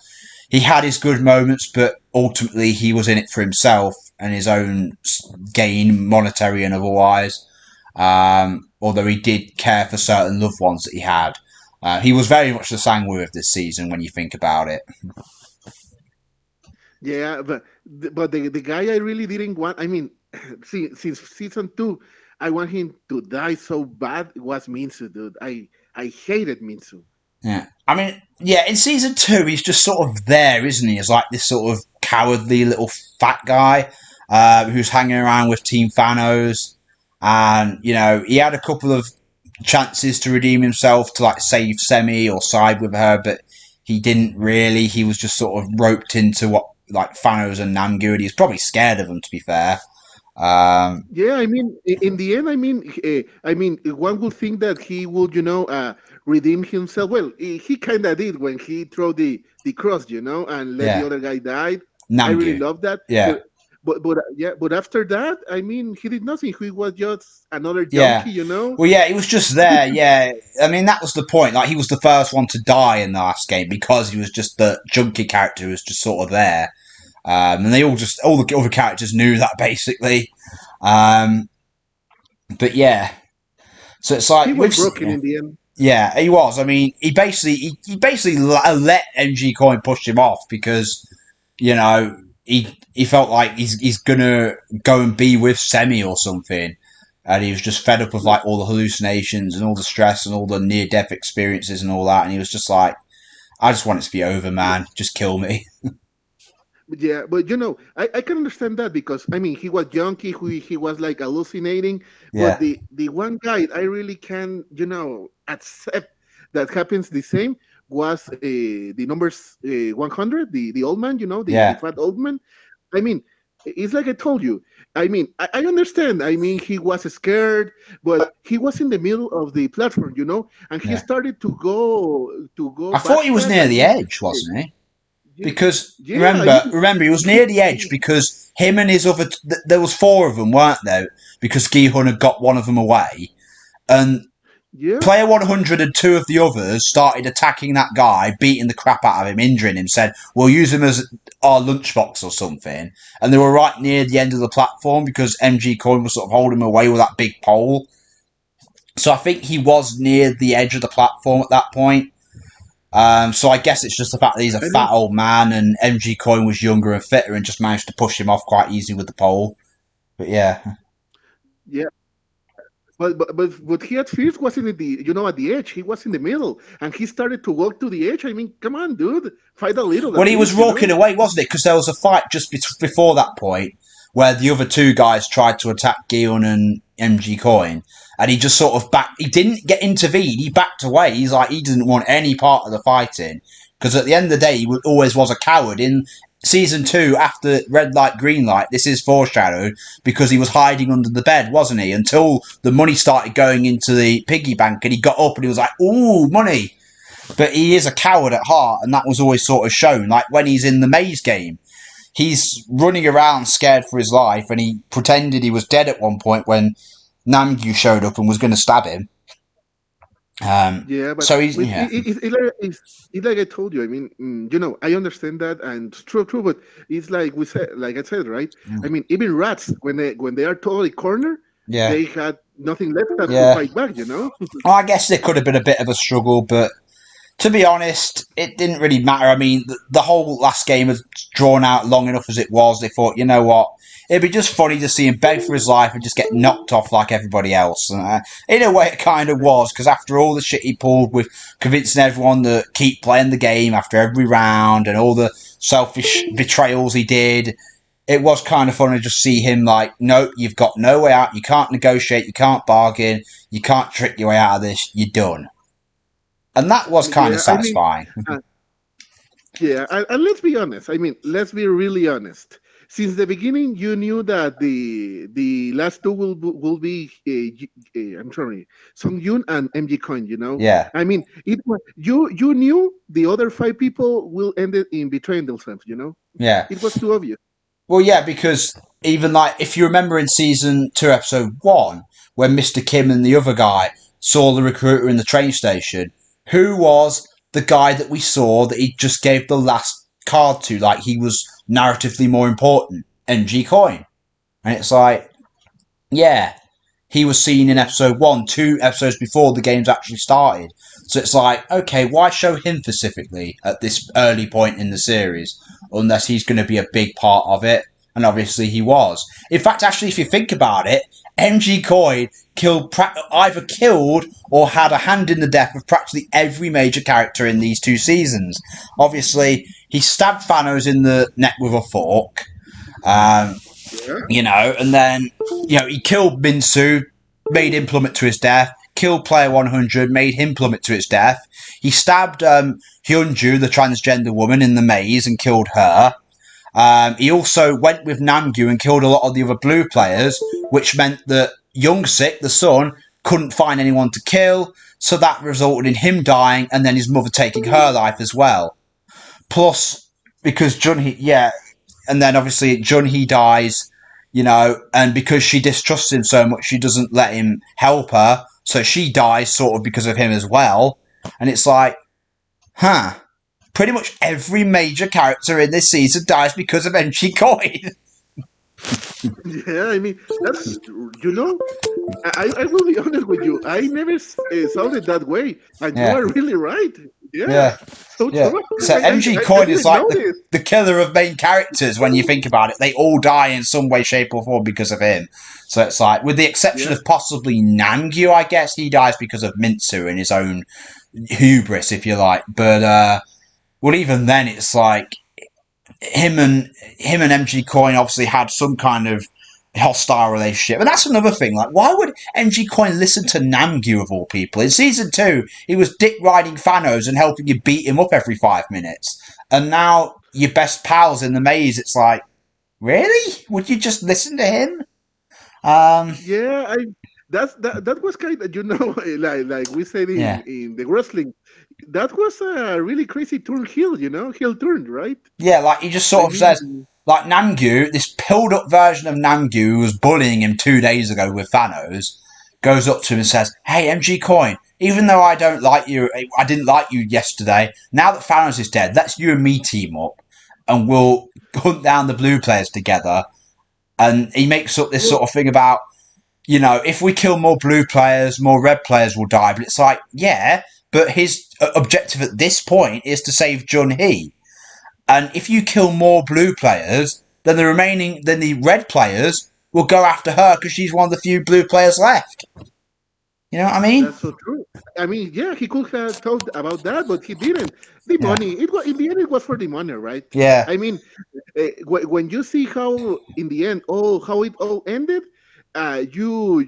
He had his good moments, but ultimately he was in it for himself and his own gain, monetary and otherwise. Although he did care for certain loved ones that he had. He was very much the Sangwoo of this season when you think about it. Yeah, but the guy I really didn't want. I mean, since season two, I want him to die so bad. It was Minsu, dude. I hated Minsu. Yeah. I mean, yeah, in season two, he's just sort of there, isn't he? As like this sort of cowardly little fat guy who's hanging around with Team Thanos. And, you know, he had a couple of chances to redeem himself to like save Semi or side with her, but he didn't really. He was just sort of roped into what like Thanos and Namgu, and he's probably scared of them, to be fair. Um, Yeah, I mean, in the end, I mean, one would think that he would, redeem himself. Well, he kind of did when he threw the cross, and let the yeah, other guy die. I really Namgu. love that. Yeah, But after that, I mean, he did nothing. He was just another yeah. junkie. Well, yeah, he was just there. Yeah, I mean that was the point. Like he was the first one to die in the last game because he was just the junkie character who was just sort of there. And they all the other characters knew that basically. Um, but yeah, so it's He like was with broken in the end. yeah, he was. I mean, he basically let MG Coin push him off because you know he felt like he's gonna go and be with Semi or something, and he was just fed up of like all the hallucinations and all the stress and all the near death experiences and all that, and he was just like, I just want it to be over, man. Just kill me. Yeah, but I can understand that because I mean he was junkie, he was like hallucinating, but Yeah, the one guy I really can accept that happens the same was the numbers 100, the old man, the yeah, fat old man. I mean, it's like I told you. I mean, I understand. I mean, he was scared, but he was in the middle of the platform, and he yeah. started to go I thought he was backtrack. near I the mean, edge, wasn't he? yeah, Because yeah. I remember, he was mean, near the edge because him and his other there was four of them, weren't there? Because Gihun had got one of them away, and yeah. player 100 and two of the others started attacking that guy, beating the crap out of him, injuring him. Said, "We'll use him as our lunchbox or something." And they were right near the end of the platform because MG Coin was sort of holding him away with that big pole. So I think he was near the edge of the platform at that point. So I guess it's just the fact that he's a I fat mean, old man and MG Coin was younger and fitter and just managed to push him off quite easily with the pole. But yeah. yeah, but he at first wasn't at the edge. He was in the middle, and he started to walk to the edge. I mean, come on, dude, fight a little Well, at he was walking least. away, wasn't it? Because there was a fight just before that point where the other two guys tried to attack Gion and MG Coin, and he just sort of back. He didn't get intervened. He backed away. He's like he didn't want any part of the fighting because at the end of the day, he always was a coward. In season two, after red light, green light, this is foreshadowed because he was hiding under the bed, wasn't he? Until the money started going into the piggy bank, and he got up and he was like, "Ooh, money." But he is a coward at heart, and that was always sort of shown. Like when he's in the maze game, he's running around scared for his life, and he pretended he was dead at one point when Namgyu showed up and was going to stab him. Yeah, but So he's it, yeah, it, it's like I told you. I mean, I understand that, and it's true. But it's like I said, right? I mean, even rats when they are totally cornered, yeah, they had nothing left than to yeah. fight back. Well, I guess there could have been a bit of a struggle, but to be honest, it didn't really matter. I mean, the whole last game was drawn out long enough as it was. They thought, you know what? It'd be just funny to see him beg for his life and just get knocked off like everybody else. And, in a way, it kind of was, because after all the shit he pulled with convincing everyone to keep playing the game after every round and all the selfish betrayals he did, it was kind of funny to just see him like, no, you've got no way out. You can't negotiate. You can't bargain. You can't trick your way out of this. You're done. And that was kind of Yeah, I mean, satisfying. uh, yeah, and let's be honest. I mean, let's be really honest. Since the beginning, you knew that the last two will be I'm sorry, Song Yun and MG Coin. Yeah. I mean, you knew the other five people will end it in betraying themselves. Yeah. It was too obvious. Well, yeah, because even like if you remember in season two, episode one, when Mr. Kim and the other guy saw the recruiter in the train station, who was the guy that we saw that he just gave the last card to? Like he was narratively more important, NG Coin, and it's like, yeah. he was seen in episode 1, 2 episodes before the games actually started. So it's like, okay, why show him specifically at this early point in the series, unless he's going to be a big part of it? And obviously he was. In fact, actually, if you think about it, MG Coin either killed or had a hand in the death of practically every major character in these 2 seasons. Obviously, he stabbed Thanos in the neck with a fork. Um, Yeah. and then, he killed Minsu, made him plummet to his death, killed Player 100, made him plummet to his death. He stabbed Hyunju, the transgender woman, in the maze and killed her. He also went with Namgyu and killed a lot of the other blue players, which meant that Youngsik, the son, couldn't find anyone to kill, so that resulted in him dying and then his mother taking her life as well. Plus, because and then obviously Junhee dies, and because she distrusts him so much, she doesn't let him help her, so she dies sort of because of him as well. And it's like, huh, pretty much every major character in this season dies because of NG Coin. Yeah, I mean that's I will be honest with you. I never saw it that way, and you Yeah, are really right. Yeah, yeah, so yeah. true. So MG I Coin is didn't like know the, this. the killer of main characters when you think about it. They all die in some way, shape, or form because of him. So it's like, with the exception Yeah, of possibly Nangyu, I guess he dies because of Mintsu and his own hubris, if you like. But well, even then, it's like him and MG Coin obviously had some kind of hostile relationship, and that's another thing. Like, why would MG Coin listen to Namgyu of all people? In season 2, he was dick riding Thanos and helping you beat him up every 5 minutes, and now your best pals in the maze. It's like, really? Would you just listen to him? Um, yeah. That was kind of like we said yeah. in the wrestling. That was a really crazy turn heel. Heel turn, right? Yeah, like he just I sort of says, mean, like Namgyu, this pilled up version of Namgyu who was bullying him 2 days ago with Thanos, goes up to him and says, "Hey, MG Coin, even though I don't like you, I didn't like you yesterday. Now that Thanos is dead, let's you and me team up, and we'll hunt down the blue players together." And he makes up this well, sort of thing about, if we kill more blue players, more red players will die. But it's like, yeah, but his objective at this point is to save Junhee. And if you kill more blue players, then the red players will go after her because she's one of the few blue players left. You know what I mean? that's so true. I mean, yeah, he could have talked about that, but he didn't. The Yeah. money. It was in the end. It was for the money, right? Yeah. I mean, when you see how in the end, how it all ended, you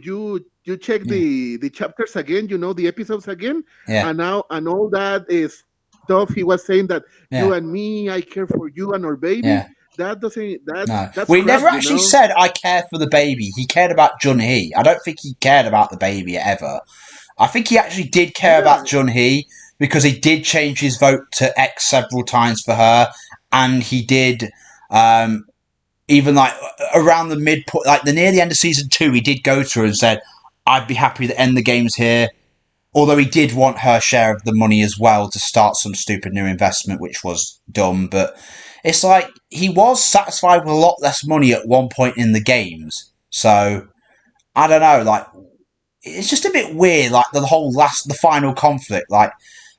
check Yeah. the chapters again, the episodes again, Yeah. and all that is stuff he was saying that you Yeah. and me, I care for you and our baby. Yeah. That doesn't No. that's Well, he crap, never actually said, I care for the baby. He cared about Junhee. I don't think he cared about the baby ever. I think he actually did care Yeah, about Junhee because he did change his vote to X several times for her, and he did um, even like around the midpoint, like the near the end of season 2, he did go to her and said, "I'd be happy to end the games here." Although he did want her share of the money as well to start some stupid new investment, which was dumb. But it's like he was satisfied with a lot less money at one point in the games. So I don't know. Like, it's just a bit weird. Like the final conflict. Like,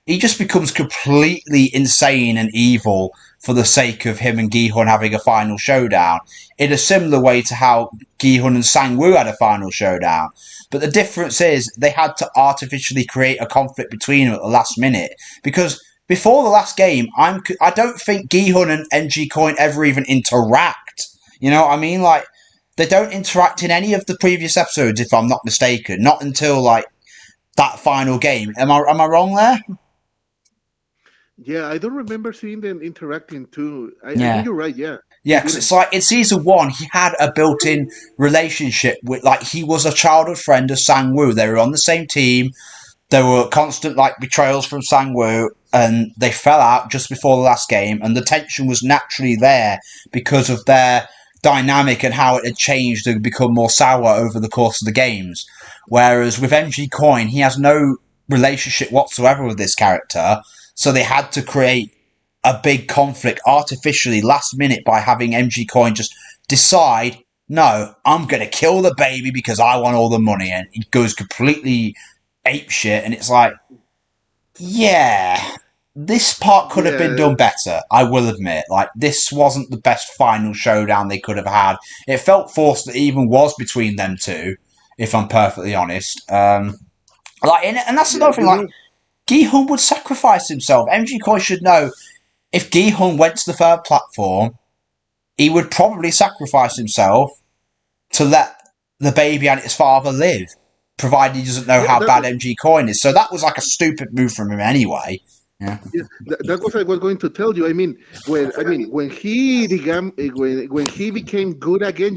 he just becomes completely insane and evil for the sake of him and Gi-hun having a final showdown, in a similar way to how Gi-hun and Sang-woo had a final showdown. But the difference is they had to artificially create a conflict between them at the last minute, because before the last game, I don't think Gi-hun and NG Coin ever even interact. You know what I mean? Like, they don't interact in any of the previous episodes, if I'm not mistaken. Not until like that final game. Am I wrong there? yeah. I don't remember seeing them interacting too. I think Yeah. you're right. Yeah, Yeah, they because it's didn't. like in season 1, he had a built-in relationship with, like, he was a childhood friend of Sang Woo. They were on the same team. There were constant like betrayals from Sang Woo, and they fell out just before the last game. And the tension was naturally there because of their dynamic and how it had changed and become more sour over the course of the games. Whereas with MG Coin, he has no relationship whatsoever with this character, so they had to create a big conflict artificially last minute by having MG Coin just decide no, I'm going to kill the baby because I want all the money. And he goes completely ape shit. And it's like, yeah, this part could have been Yeah, done better. I will admit, like this wasn't the best final showdown they could have had. It felt forced that it even was between them two, if I'm perfectly honest. And that's yeah, another thing. Like Gi Hun would sacrifice himself. MG Koi should know if Gi Hun went to the third platform, he would probably sacrifice himself to let the baby and its father live, provided he doesn't know yeah. how bad MG Coin is. So that was like a stupid move from him anyway. Yeah. Yeah, that was I was going to tell you. When he began, when he became good again,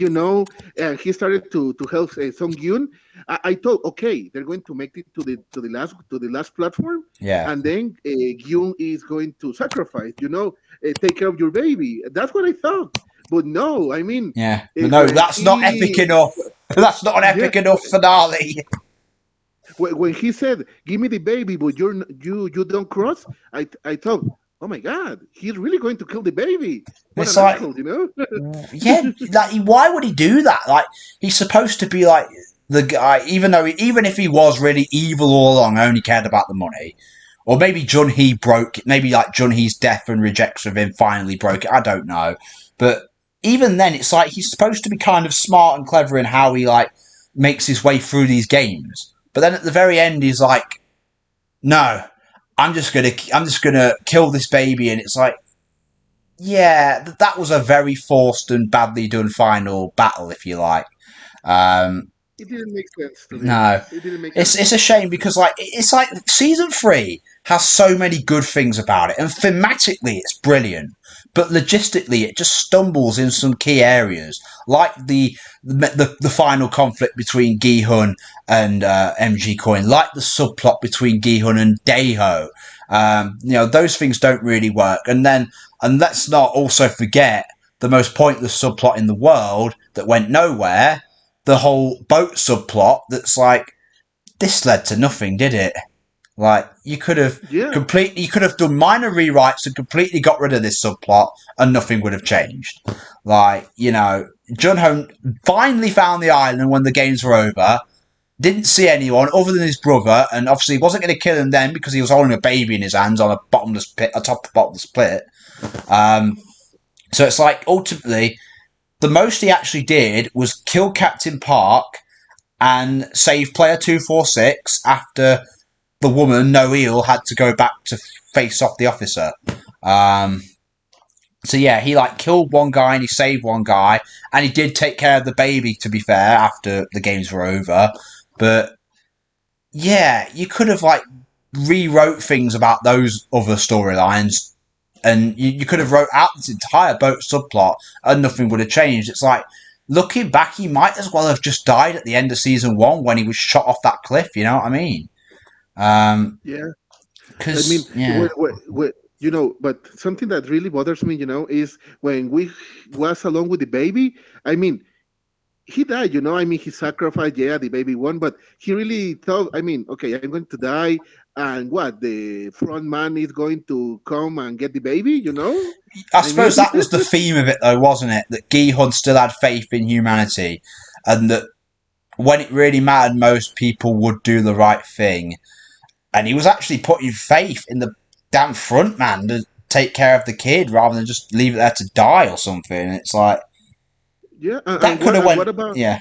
and he started to help Song Yun, I thought, okay, they're going to make it to the last platform, Yeah. and then Yun is going to sacrifice, take care of your baby. That's what I thought. But no, Yeah. But no, when that's not epic he, enough. That's not an yeah, epic enough finale. when he said, "Give me the baby, but you don't cross," I thought, "Oh my God, he's really going to kill the baby! What It's an like, asshole!" yeah, like why would he do that? Like he's supposed to be like the guy, even if he was really evil all along, only cared about the money. Or maybe Jun Hee broke it. Maybe like Jun Hee's death and rejection of him finally broke it. I don't know. But even then, it's like he's supposed to be kind of smart and clever in how he like makes his way through these games. But then at the very end, he's like, "No, I'm just gonna kill this baby." And it's like, yeah, that was a very forced and badly done final battle, if you like. Um, It didn't make sense to me. no, It didn't make it's sense. a shame because like it's like season three has so many good things about it, and thematically it's brilliant, but logistically it just stumbles in some key areas, like the final conflict between Gi-hun and MG Coin, like the subplot between Gi-hun and Daeho. Those things don't really work, and let's not also forget the most pointless subplot in the world that went nowhere, the whole boat subplot that's like, this led to nothing, did it? Like Yeah, you could have done minor rewrites and completely got rid of this subplot and nothing would have changed. Like, Junho finally found the island when the games were over, didn't see anyone other than his brother, and obviously he wasn't going to kill him then because he was holding a baby in his hands on a bottomless pit, atop a bottomless pit. Um, so it's like ultimately the most he actually did was kill Captain Park and save player 246 after the woman, Noel, had to go back to face off the officer. Um, so yeah, he like killed one guy and he saved one guy, and he did take care of the baby. To be fair, after the games were over, but yeah, you could have like rewrote things about those other storylines, and you could have wrote out this entire boat subplot, and nothing would have changed. It's like looking back, he might as well have just died at the end of season one when he was shot off that cliff. You know what I mean? yeah. Yeah, But something that really bothers me, is when we was along with the baby. I mean, he died, he sacrificed, yeah, the baby won, but he really thought, okay, I'm going to die, and what, the front man is going to come and get the baby? I I mean, suppose that was the theme of it, though, wasn't it? That Gi-hun still had faith in humanity, and that when it really mattered most, people would do the right thing. And he was actually putting faith in the damn front man to take care of the kid rather than just leave it there to die or something. It's like yeah, that could have what went. about, Yeah,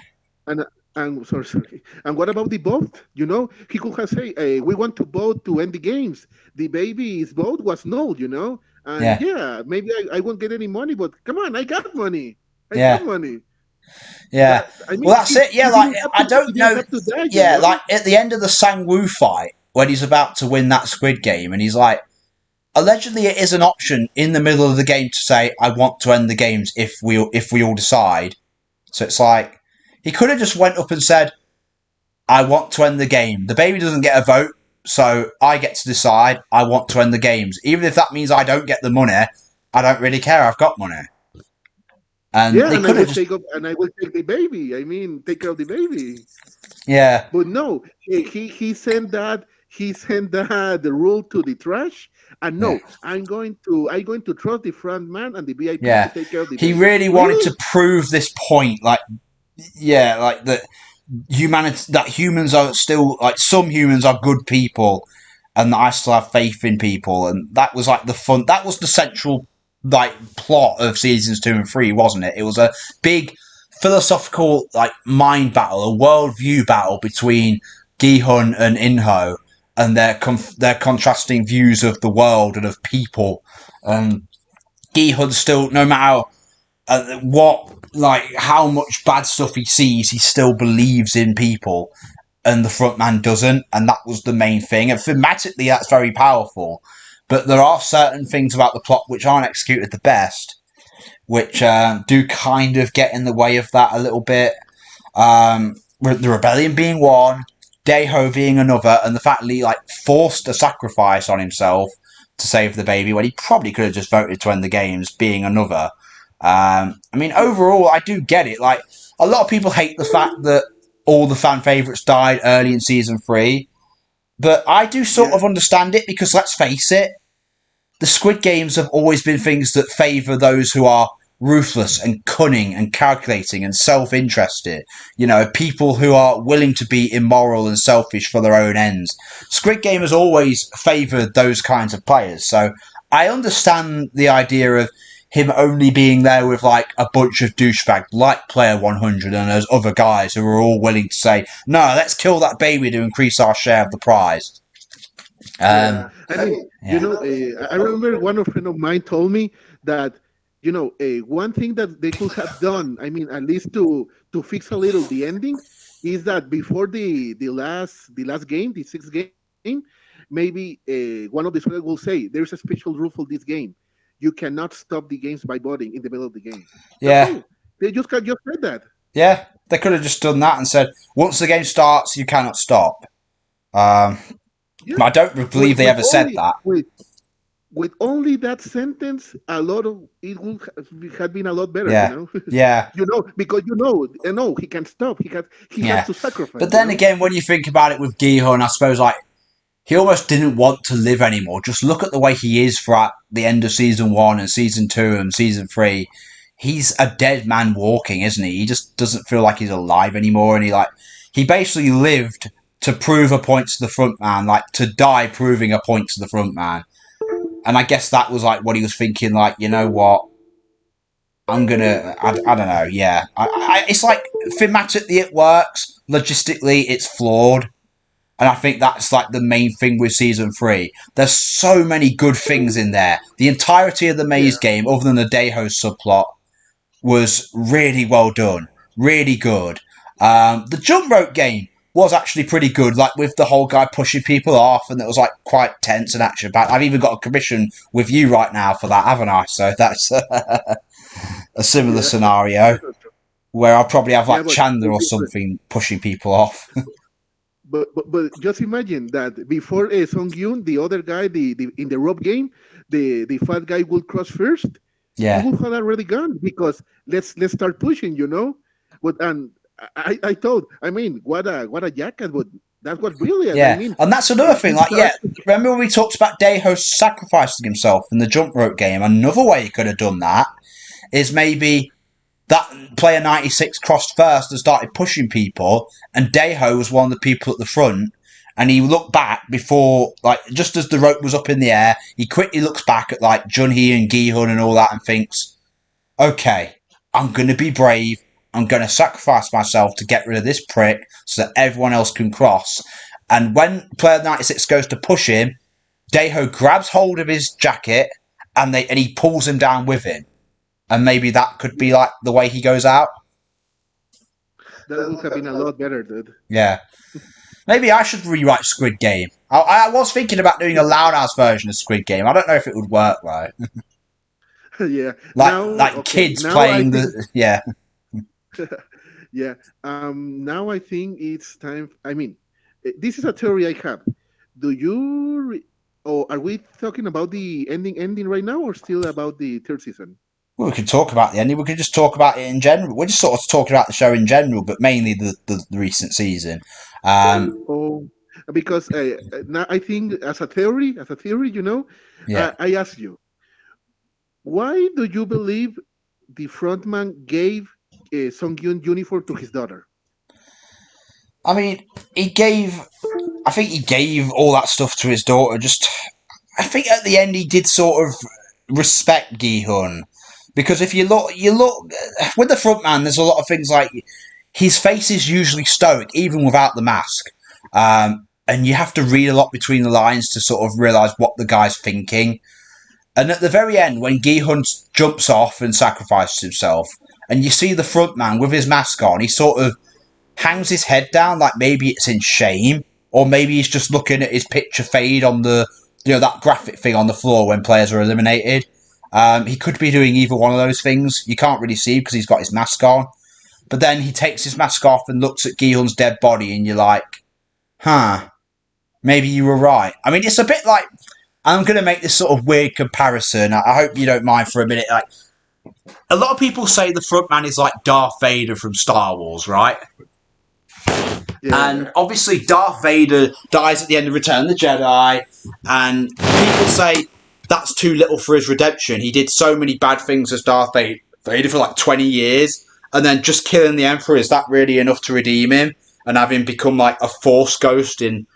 and sorry, and what about the boat? He could have said, hey, we want to vote to end the games. The baby's vote was no, and yeah, yeah, maybe I won't get any money, but come on, I got money. I got yeah, money. yeah. That Well, that's it. Yeah, he like didn't have I to he don't didn't know. have to die, Yeah, like at the end of the Sang-woo fight when he's about to win that Squid Game, and he's like, allegedly it is an option in the middle of the game to say I want to end the games if we all decide. So it's like he could have just went up and said I want to end the game. The baby doesn't get a vote, so I get to decide I want to end the games. Even if that means I don't get the money, I don't really care. I've got money. And Yeah, they and I could have will just take up and I will take the baby. Take care of the baby. yeah, But no, he sent that. he sent the rule to the trash. And Yeah. no, I'm going to trust the front man and the VIP to Yeah. take care of the He baby. really wanted Really? to prove this point, like, yeah, like that humanity, that humans are still, like, some humans are good people, and that I still have faith in people, and that was like the fun. That was the central like plot of seasons 2 and 3, wasn't it? It was a big philosophical like mind battle, a worldview battle between Gihun and Inho, and their contrasting views of the world and of people. Gihun still, no matter what, like how much bad stuff he sees, he still believes in people, and the front man doesn't, and that was the main thing. And thematically, that's very powerful. But there are certain things about the plot which aren't executed the best, which do kind of get in the way of that a little bit. The rebellion being one, Daeho being another, and the fact that he like forced a sacrifice on himself to save the baby when he probably could have just voted to end the games being another. I mean, Yeah, overall, I do get it. Like, a lot of people hate the fact that all the fan favourites died early in season 3, but I do sort yeah, of understand it because let's face it, the Squid Games have always been things that favour those who are ruthless and cunning and calculating and self-interested. You know, people who are willing to be immoral and selfish for their own ends. Squid Game has always favoured those kinds of players. So I understand the idea of him only being there with like a bunch of douchebags like Player 100 and those other guys who are all willing to say, no, let's kill that baby to increase our share of the prize. yeah. Um, I mean, yeah. I remember one of friend of mine told me that one thing that they could have done, I mean, at least to fix a little the ending, is that before the last game, the sixth game, maybe one of the students will say there's a special rule for this game. You cannot stop the games by voting in the middle of the game. That's Yeah. all. They just said that. Yeah, they could have just done that and said, once the game starts, you cannot stop. Um, Yeah, but I don't believe they with ever said only that. with only that sentence, a lot of it would have been a lot better, Yeah, yeah, because he can stop. He has yeah. to sacrifice, But then again, when you think about it with Gihun, I suppose like he almost didn't want to live anymore. Just look at the way he is throughout the end of season 1 and season 2 and season 3. He's a dead man walking, isn't he? He just doesn't feel like he's alive anymore, and he basically lived to prove a point to the front man, like to die proving a point to the front man. And I guess that was like what he was thinking. Like, you know what? I don't know. Yeah, it's like thematically it works. Logistically, it's flawed. And I think that's like the main thing with season 3. There's so many good things in there. The entirety of the maze yeah, game, other than the Dayho subplot, was really well done. Really good. The jump rope game was actually pretty good, like with the whole guy pushing people off, and it was like quite tense and action packed. I've even got a commission with you right now for that, haven't I? So that's a similar yeah, scenario where I'll probably have yeah. like Chandler or something pushing people off. But just imagine that before Song Yoon, the other guy, the in the rope game, the fat guy will cross first. He Yeah, would have already gone because let's start pushing, But and I thought, I mean, what a jacket, but that was brilliant. I yeah, mean, and that's another thing. he Like, yeah, starts. remember when we talked about Dayho sacrificing himself in the jump rope game? Another way he could have done that is maybe that player 96 crossed first and started pushing people, and Dayho was one of the people at the front. And he looked back before, like, just as the rope was up in the air, he quickly looks back at, like, Junhee and Gihun and all that and thinks, okay, I'm going to be brave. I'm going to sacrifice myself to get rid of this prick so that everyone else can cross. And when player 96 goes to push him, Dayho grabs hold of his jacket and he pulls him down with him. And maybe that could be like the way he goes out. That would have been a lot better, dude. Yeah. Maybe I should rewrite Squid Game. I was thinking about doing a loud ass version of Squid Game. I don't know if it would work though. Yeah. like Now, like okay. kids Now I playing think. the yeah. Yeah. Now I think it's time. I mean, this is a theory I have. Do you? Or are we talking about the ending right now, or still about the third season? Well, we could talk about the ending. We could just talk about it in general. We're just sort of talking about the show in general, but mainly the recent season. Um, Oh, because now I think as a theory, Yeah. I ask you, why do you believe the frontman gave Song Yun uniform to his daughter? I mean, he gave. I think he gave all that stuff to his daughter. Just, I think at the end he did sort of respect Gi-hun, because if you look with the front man. There's a lot of things like his face is usually stoic, even without the mask. And you have to read a lot between the lines to sort of realize what the guy's thinking. And at the very end, when Gi-hun jumps off and sacrifices himself, and you see the front man with his mask on, he sort of hangs his head down like maybe it's in shame, or maybe he's just looking at his picture fade on the that graphic thing on the floor when players are eliminated. He could be doing either one of those things. You can't really see because he's got his mask on. But then he takes his mask off and looks at Gi-hun's dead body, and you're like, huh, maybe you were right. I mean, it's a bit like, I'm going to make this sort of weird comparison. I hope you don't mind for a minute. Like, a lot of people say the frontman is like Darth Vader from Star Wars, right? Yeah, And obviously, Darth Vader dies at the end of Return of the Jedi, and people say that's too little for his redemption. He did so many bad things as Darth Vader for like 20 years, and then just killing the Emperor, is that really enough to redeem him and have him become like a Force ghost in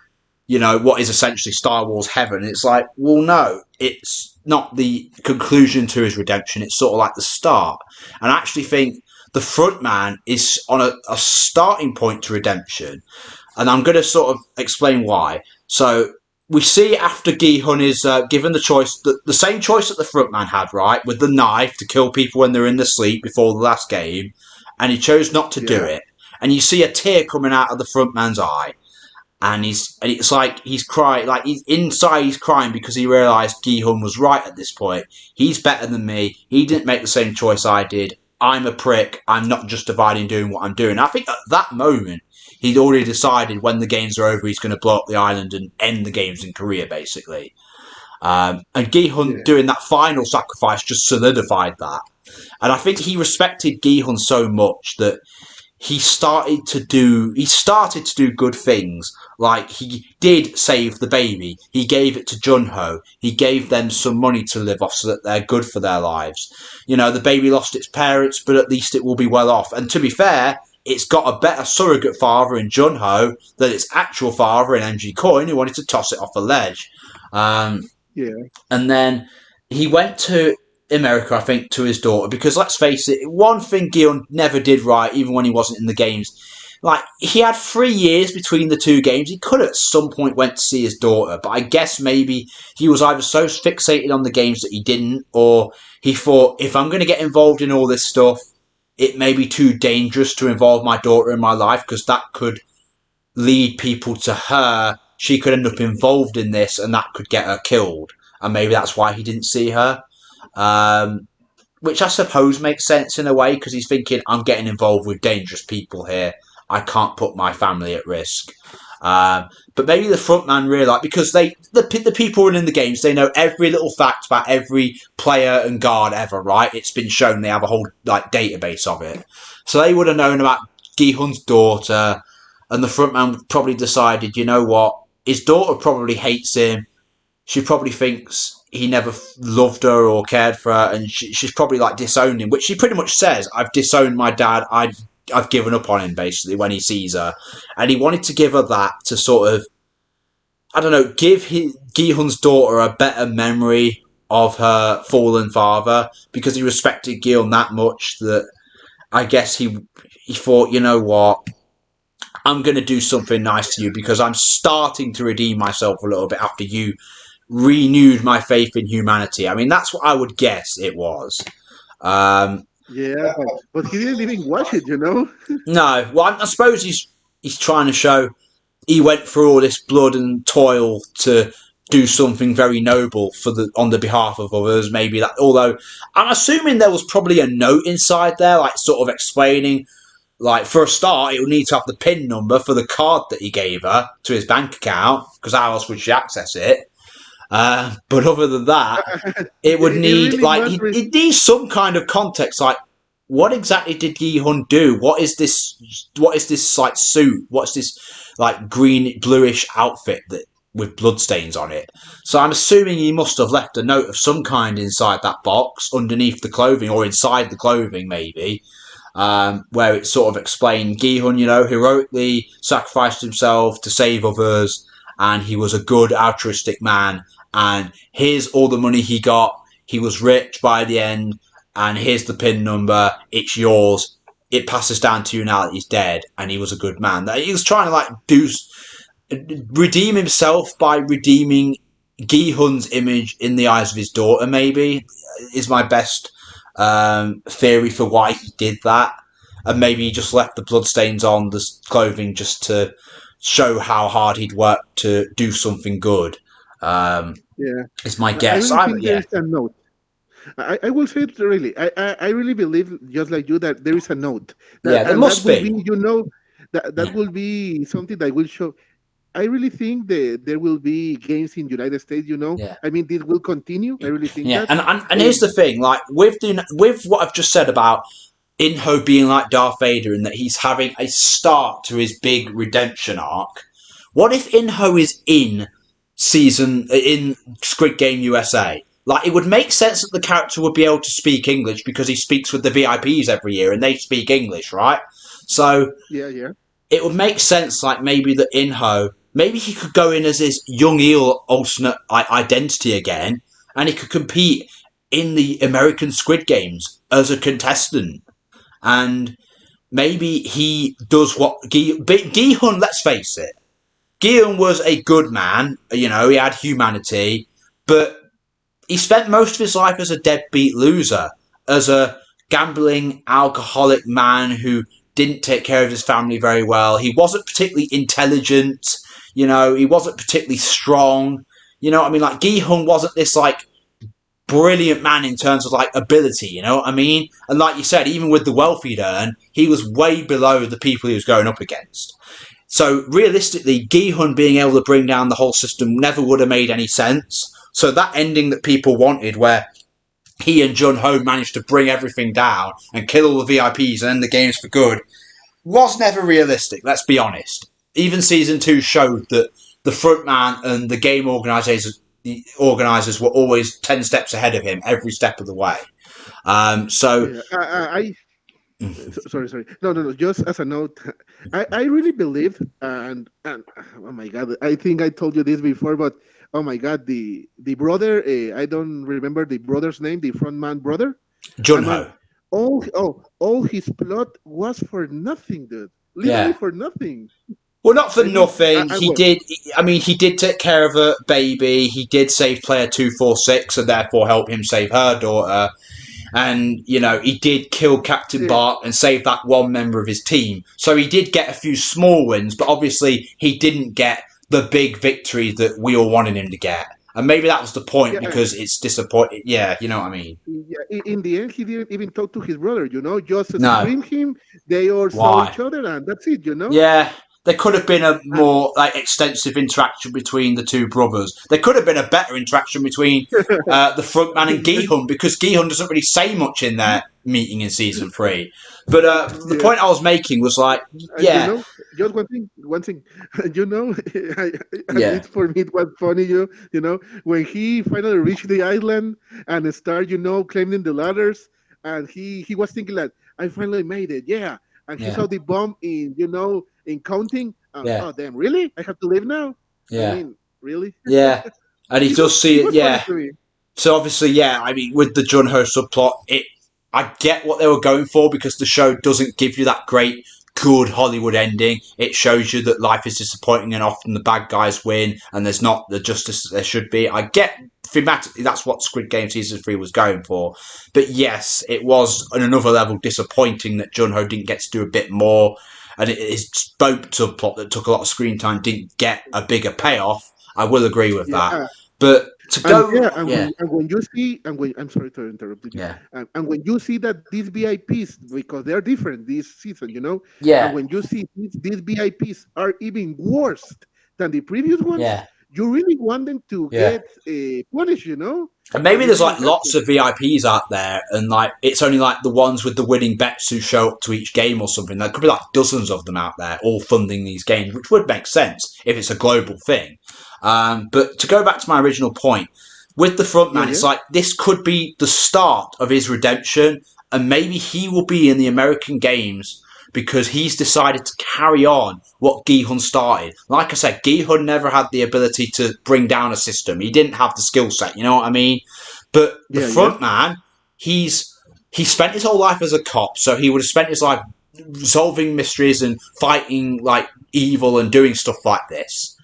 what is essentially Star Wars heaven? It's like, well, no, it's not the conclusion to his redemption. It's sort of like the start. And I actually think the front man is on a starting point to redemption. And I'm going to sort of explain why. So we see after Gi-hun is given the choice, the same choice that the front man had, right? With the knife to kill people when they're in the sleep before the last game. And he chose not to do yeah, it. And you see a tear coming out of the front man's eye, and it's like he's crying, like he's inside, he's crying because he realised Gi-hun was right at this point. He's better than me. He didn't make the same choice I did. I'm a prick. I'm not justified in doing what I'm doing. I think at that moment he'd already decided when the games are over he's going to blow up the island and end the games in Korea, basically. And Gi-hun yeah, doing that final sacrifice just solidified that. And I think he respected Gi-hun so much that he started to do good things. Like, he did save the baby. He gave it to Junho. He gave them some money to live off so that they're good for their lives. The baby lost its parents, but at least it will be well off. And to be fair, it's got a better surrogate father in Junho than its actual father in MG Coin, who wanted to toss it off a ledge. Um, yeah, and then he went to America, I think, to his daughter, because let's face it, one thing Gion never did right, even when he wasn't in the games, like, he had 3 years between the two games. He could have at some point went to see his daughter, but I guess maybe he was either so fixated on the games that he didn't, or he thought, if I'm going to get involved in all this stuff, it may be too dangerous to involve my daughter in my life, because that could lead people to her. She could end up involved in this, and that could get her killed. And maybe that's why he didn't see her. Um, which I suppose makes sense in a way, because he's thinking, I'm getting involved with dangerous people here. I can't put my family at risk. But maybe the front man realised, because the people running the games, they know every little fact about every player and guard ever, right? It's been shown, they have a whole like database of it. So they would have known about Gi-hun's daughter, and the front man probably decided, you know what? His daughter probably hates him. She probably thinks he never loved her or cared for her, and she's probably like disowned him, which she pretty much says, I've disowned my dad. I've given up on him, basically, when he sees her. And he wanted to give her that to sort of, I don't know, give Gi-hun's daughter a better memory of her fallen father, because he respected Gi-hun that much that I guess he thought, you know what, I'm going to do something nice to you, because I'm starting to redeem myself a little bit after you renewed my faith in humanity. I mean, that's what I would guess it was. Um, yeah. But he didn't even watch it. no, well, I suppose he's trying to show he went through all this blood and toil to do something very noble on the behalf of others. Maybe that, although I'm assuming there was probably a note inside there, like sort of explaining. Like, for a start, it would need to have the PIN number for the card that he gave her to his bank account, because how else would she access it? But other than that, it would It need, really like, was. it needs some kind of context. Like, what exactly did Yi Hun do? What is this? What is this like suit? What's this like green bluish outfit that with bloodstains on it? So I'm assuming he must have left a note of some kind inside that box, underneath the clothing or inside the clothing, maybe, where it sort of explained Gihun, heroically sacrificed himself to save others, and he was a good altruistic man. And here's all the money he got. He was rich by the end, and here's the pin number. It's yours. It passes down to you now that he's dead, and he was a good man. He was trying to like redeem himself by redeeming Gihun's image in the eyes of his daughter. Maybe is my best theory for why he did that, and maybe he just left the bloodstains on the clothing just to show how hard he'd worked to do something good. Um, Yeah, is my I guess. really think there Yeah, is a note. I will say it really. I really believe, just like you, that there is a note that, yeah, there and that must will be, be. that Yeah, will be something that will show. I really think that there will be games in United States. yeah. I mean, this will continue. I really think Yeah, that. and here's the Um, thing: like with what I've just said about Inho being like Darth Vader, and that he's having a start to his big redemption arc. What if Inho is in Squid Game USA? Like, it would make sense that the character would be able to speak English because he speaks with the VIPs every year, and they speak English, right? So yeah, yeah, it would make sense, like maybe that Inho, maybe he could go in as his Jung Jaeil alternate identity again, and he could compete in the American Squid Games as a contestant. And maybe he does what Gi-hun, let's face it, Gi-hun was a good man, he had humanity, but he spent most of his life as a deadbeat loser, as a gambling, alcoholic man who didn't take care of his family very well. He wasn't particularly intelligent, he wasn't particularly strong. You know what I mean? Like, Gi-hun wasn't this, like, brilliant man in terms of like ability, you know what I mean? And like you said, even with the wealth he'd earned, he was way below the people he was going up against. So realistically, Gihun being able to bring down the whole system never would have made any sense. So that ending that people wanted, where he and Jun Ho managed to bring everything down and kill all the VIPs and end the games for good, was never realistic. Let's be honest. Even season two showed that the frontman and the game organizers were always 10 steps ahead of him every step of the way. So yeah. Sorry, sorry. No, no, no. Just as a note, I really believe, and oh my god, I think I told you this before, but oh my god, the brother, I don't remember the brother's name, the frontman brother. I Jun mean, Ho, all his plot was for nothing, dude. Literally yeah. for nothing. Well, not for I mean, nothing. I He well, did. I mean, he did take care of a baby. He did save player 246, and therefore help him save her daughter. And he did kill Captain yeah, Bart and save that one member of his team. So he did get a few small wins, but obviously he didn't get the big victory that we all wanted him to get. And maybe that was the point yeah. because it's disappointing. Yeah, you know what I mean. Yeah, in the end, he didn't even talk to his brother. Just No, scream him. They all saw why? each other, and that's it. Yeah, there could have been a Uh, more like extensive interaction between the two brothers. There could have been a better interaction between the frontman and Gihun because Gihun doesn't really say much in their meeting in season three. But the yeah, point I was making was like, and yeah, just one thing, I, and yeah, it's for me it was funny, when he finally reached the island and start, climbing the ladders, and he was thinking like, I finally made it, yeah, and he yeah, saw the bomb in counting, yeah, oh damn, really? I have to leave now? I yeah, mean, really? yeah, and he does see It it. was funny Yeah, to me. so obviously, yeah, I mean, with the Junho subplot, I get what they were going for because the show doesn't give you that great, good Hollywood ending. It shows you that life is disappointing and often the bad guys win and there's not the justice that there should be. I get thematically that's what Squid Game season 3 was going for, but yes, it was on another level disappointing that Junho didn't get to do a bit more, and his boat subplot that took a lot of screen time didn't get a bigger payoff. I will agree with Yeah, that, but to and go, yeah, yeah. and when you see, and when I'm sorry to interrupt you, Yeah. and when you see that these VIPs, because they are different this season, and Yeah. when you see these VIPs are even worse than the previous ones, Yeah. you really want them to Yeah. get punished, you know. And And maybe it's there's like like that. lots of VIPs out there, and like it's only like the ones with the winning bets who show up to each game or something. There could be like dozens of them out there, all funding these games, which would make sense if it's a global thing. But to go back to my original point, with the front Yeah, man, it's yeah, like this could be the start of his redemption, and maybe he will be in the American games because he's decided to carry on what Gihun started. Like I said, Gihun never had the ability to bring down a system. He didn't have the skill set, you know what I mean? But the yeah, yeah, front man, he spent his whole life as a cop, so he would have spent his life solving mysteries and fighting like evil and doing stuff like this.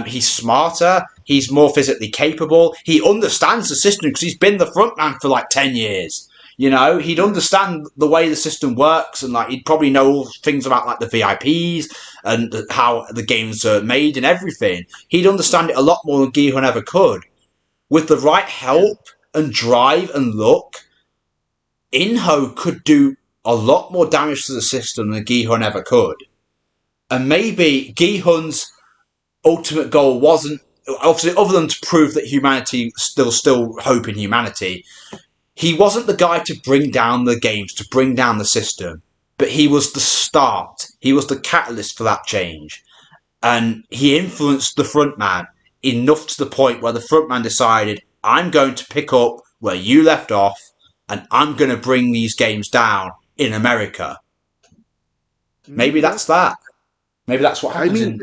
He's smarter. He's more physically capable. He understands the system because he's been the front man for like 10 years. You know, he'd yeah, understand the way the system works, and like he'd probably know all things about like the VIPs and how the games are made and everything. He'd understand it a lot more than Gihun ever could. With the right yeah. help and drive and luck, Inho could do a lot more damage to the system than Gihun ever could. And maybe Gihun's ultimate goal wasn't obviously other than to prove that humanity still hope in humanity. He wasn't the guy to bring down the games, to bring down the system, but he was the start. He was the catalyst for that change. And he influenced the front man enough to the point where the front man decided, I'm going to pick up where you left off and I'm going to bring these games down in America. Maybe that's That's. that. Maybe that's what I happens mean, in.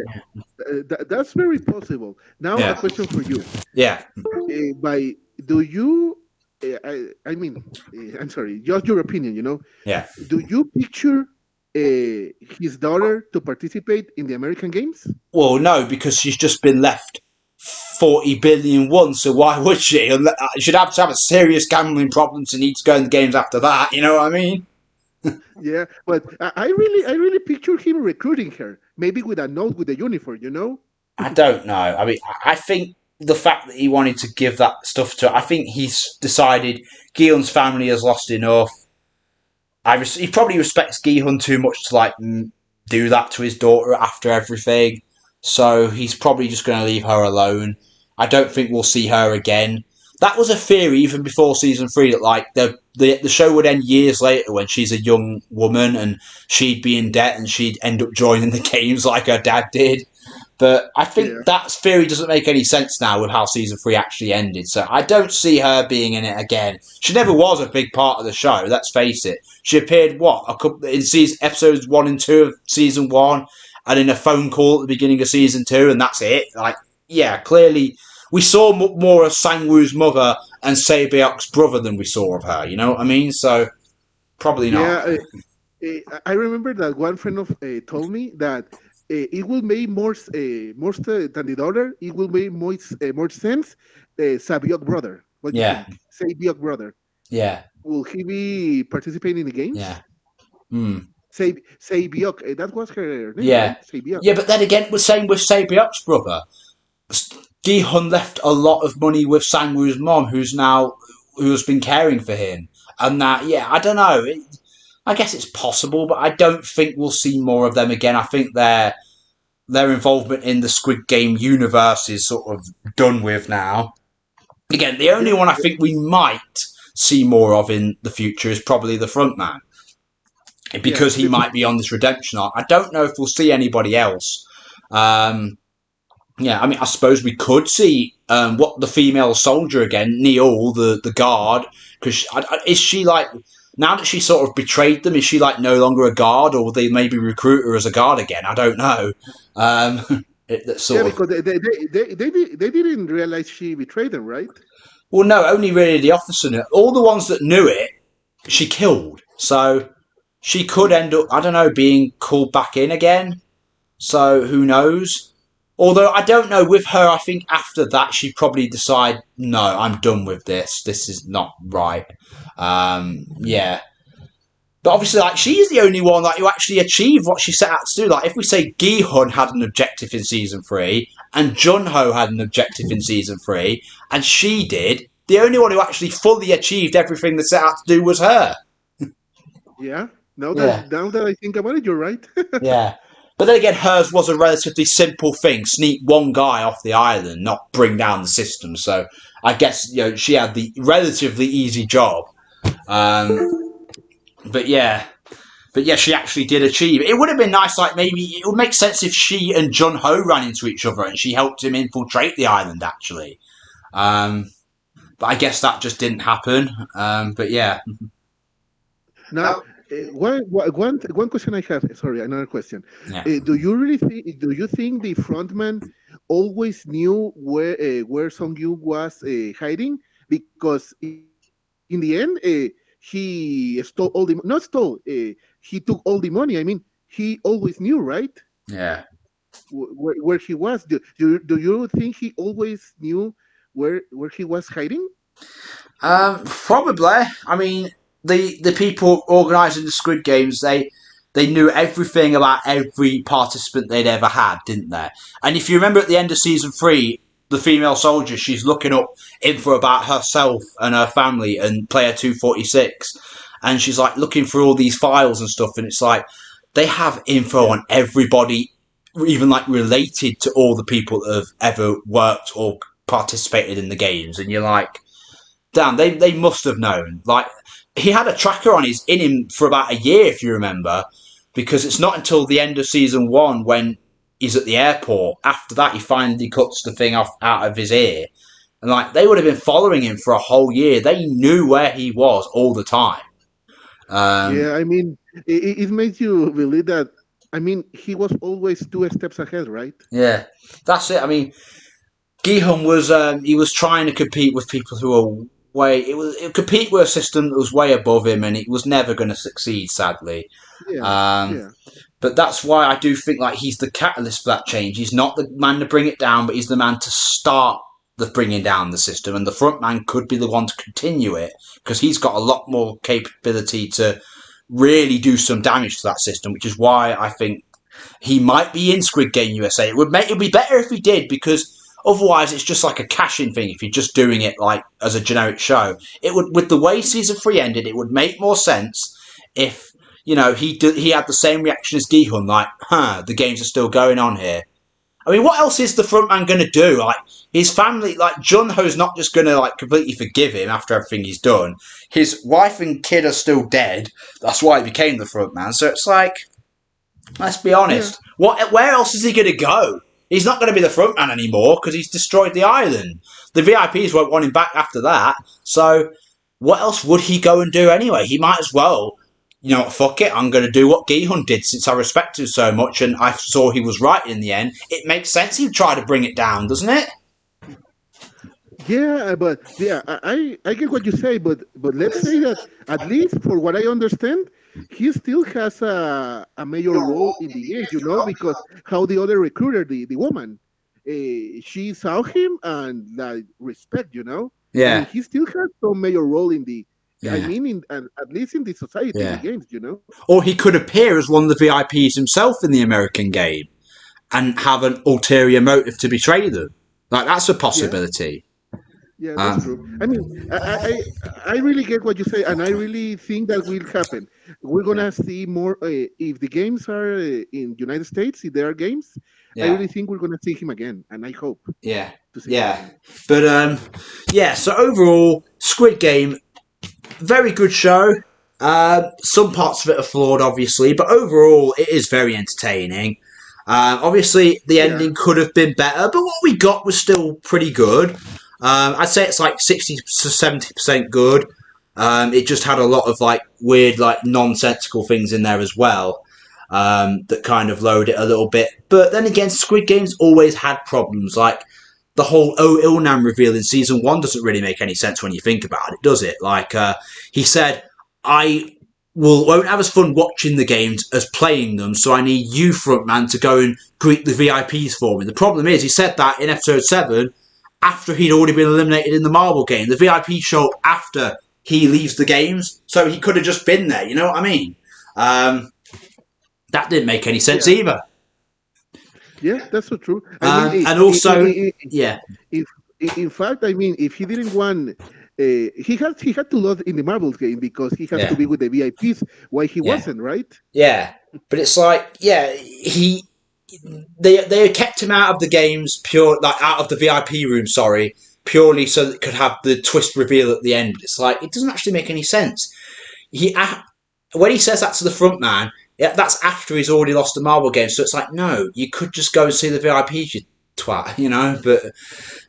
that's very possible. Now, a Yeah. question for you. Yeah. By do you? I mean, I'm sorry. Just your opinion. Yeah. Do you picture his daughter to participate in the American Games? Well, no, because she's just been left 40 billion once, so why would she? She'd have to have a serious gambling problem to need to go in the games after that, you know what I mean? Yeah, but I really picture him recruiting her, maybe with a note with the uniform. I don't know. I mean, I think the fact that he wanted to give that stuff to her, I think he's decided Gion's family has lost enough. He probably respects Gihun too much to like do that to his daughter after everything. So he's probably just going to leave her alone. I don't think we'll see her again. That was a theory even before season 3 that like the show would end years later when she's a young woman and she'd be in debt and she'd end up joining the games like her dad did. But I Yeah, think that theory doesn't make any sense now with how season 3 actually ended. So I don't see her being in it again. She never was a big part of the show. Let's face it. She appeared a couple in season episodes 1 and 2 of season 1, and in a phone call at the beginning of season 2, and that's it. Like, yeah, clearly we saw more of Sangwoo's mother and Saebyok's brother than we saw of her. You know what I mean? So probably not. yeah. I remember that one friend of told me that it will make more than the daughter. It will make more sense. Sabiok brother. What do you Yeah, think? Sabiok brother. yeah, Will he be participating in the games? yeah. Hmm. Sabiok. That was her name, Yeah. right? Sabiok. Yeah, but then again, we're saying with Saebyok's brother. Gi-hun left a lot of money with Sangwoo's mom, who's been caring for him, and that I don't know. I guess it's possible, but I don't think we'll see more of them again. I think their involvement in the Squid Game universe is sort of done with now. Again, the only Yeah, one I think we might see more of in the future is probably the front man yeah. because he might be on this redemption arc. I don't know if we'll see anybody else. Um, Yeah, I mean, I suppose we could see what the female soldier again, Neil, the guard, because is she like now that she sort of betrayed them? Is she like no longer a guard, or will they maybe recruit her as a guard again? I don't know. That Yeah, sort of because they didn't realize she betrayed them, right? well, no, only really the officer. All the ones that knew it, she killed. So she could end up, I don't know, being called back in again. So who knows? Although I don't know with her, I think after that she'd probably decide, no, I'm done with this. This is not right. Yeah, but obviously, like she's the only one who actually achieved what she set out to do. Like if we say Gi-hun had an objective in season 3 and Junho had an objective in season 3, and she did, the only one who actually fully achieved everything they set out to do was her. Yeah. Now Yeah, that I think about it, you're right. yeah. But then again, hers was a relatively simple thing: sneak one guy off the island, not bring down the system. So I guess she had the relatively easy job. Um, but yeah, she actually did achieve. It would have been nice, like maybe it would make sense if she and Jung Jaeil ran into each other and she helped him infiltrate the island. Actually, but I guess that just didn't happen. But yeah, Now, one question I have. Sorry, another question. yeah, Do you really think? Do you think the frontman always knew where Song Yu was hiding? Because in the end, he stole all the not stole. He took all the money. I mean, he always knew, right? yeah. Where he was. Do you think he always knew where he was hiding? Probably. I mean, the people organising the Squid Games, they knew everything about every participant they'd ever had, didn't they? And if you remember at the end of season 3, the female soldier, she's looking up info about herself and her family and player 246, and she's like looking through all these files and stuff, and it's like they have info Yeah. on everybody, even like related to all the people that have ever worked or participated in the games, and you're like, damn, they must have known. Like, he had a tracker on his in him for about a year, if you remember, because it's not until the end of season 1 when he's at the airport. After that, he finally cuts the thing off out of his ear, and like they would have been following him for a whole year. They knew where he was all the time. Yeah, Um, I mean, it makes you believe that. I mean, he was always two steps ahead, right? yeah, that's it. I mean, Gihun was he was trying to compete with people who were it compete with a system that was way above him, and he was never going to succeed, sadly. Yeah, Um, yeah, But that's why I do think like he's the catalyst for that change. He's not the man to bring it down, but he's the man to start the bringing down the system. And the front man could be the one to continue it because he's got a lot more capability to really do some damage to that system. Which is why I think he might be in Squid Game USA. It'd be better if he did because otherwise it's just like a cash-in thing. If you're just doing it like as a generic show, it would with the way season 3 ended, it would make more sense if he had the same reaction as Gihun, like, the games are still going on here. I mean, what else is the frontman going to do? Like, his family, like, Junho's not just going to, like, completely forgive him after everything he's done. His wife and kid are still dead. That's why he became the frontman. So it's like, let's be yeah, honest. Where else is he going to go? He's not going to be the frontman anymore because he's destroyed the island. The VIPs won't want him back after that. So what else would he go and do anyway? He might as well, fuck it, I'm going to do what Gihun did since I respect him so much and I saw he was right in the end. It makes sense he'd try to bring it down, doesn't it? yeah. But yeah, I get what you say, but let's say that at least for what I understand, he still has a major role in the games. You know, because how the other recruiter, the woman, she saw him and like respect. You know, I mean, Yeah, he still has some major role in the. I yeah, mean, at least in the society, in the yeah. games. You know. Or he could appear as one of the VIPs himself in the American game and have an ulterior motive to betray them. Like, that's a Yeah. possibility. Yeah, that's true. I Um, mean, I really get what you say, and I really think that will happen. We're gonna see more if the games are in United States. If there are games, I yeah. really think we're gonna see him again, and I hope Yeah, to see him yeah. again. But yeah. So overall, Squid Game, very good show. Some parts of it are flawed, obviously, but overall, it is very entertaining. Obviously, the Yeah, ending could have been better, but what we got was still pretty good. I'd say it's like 60 to 70% good. It just had a lot of like weird, like nonsensical things in there as well. That kind of lowered it a little bit. But then again, Squid Game's always had problems. Like the whole Ilnam reveal in season 1 doesn't really make any sense when you think about it, does it? Like he said, I won't have as fun watching the games as playing them, so I need you, frontman, to go and greet the VIPs for me. The problem is, he said that in episode 7 after he'd already been eliminated in the marble game. The VIP show up after he leaves the games, so he could have just been there. You know what I mean? Um, that didn't make any sense yeah, either. yeah. That's so true. I mean, And also, I- yeah, if in fact, I mean, if he didn't want, he had to lose in the marbles game because he has to yeah, be with the VIPs. Why he yeah. wasn't, right? Yeah, but it's like, yeah, they kept him out of the games pure, like out of the VIP room. Sorry, purely so that it could have the twist reveal at the end. It's like it doesn't actually make any sense. He when he says that to the front man, yeah, that's after he's already lost the marble game. So it's like, no, you could just go and see the VIPs, you twat, you know. But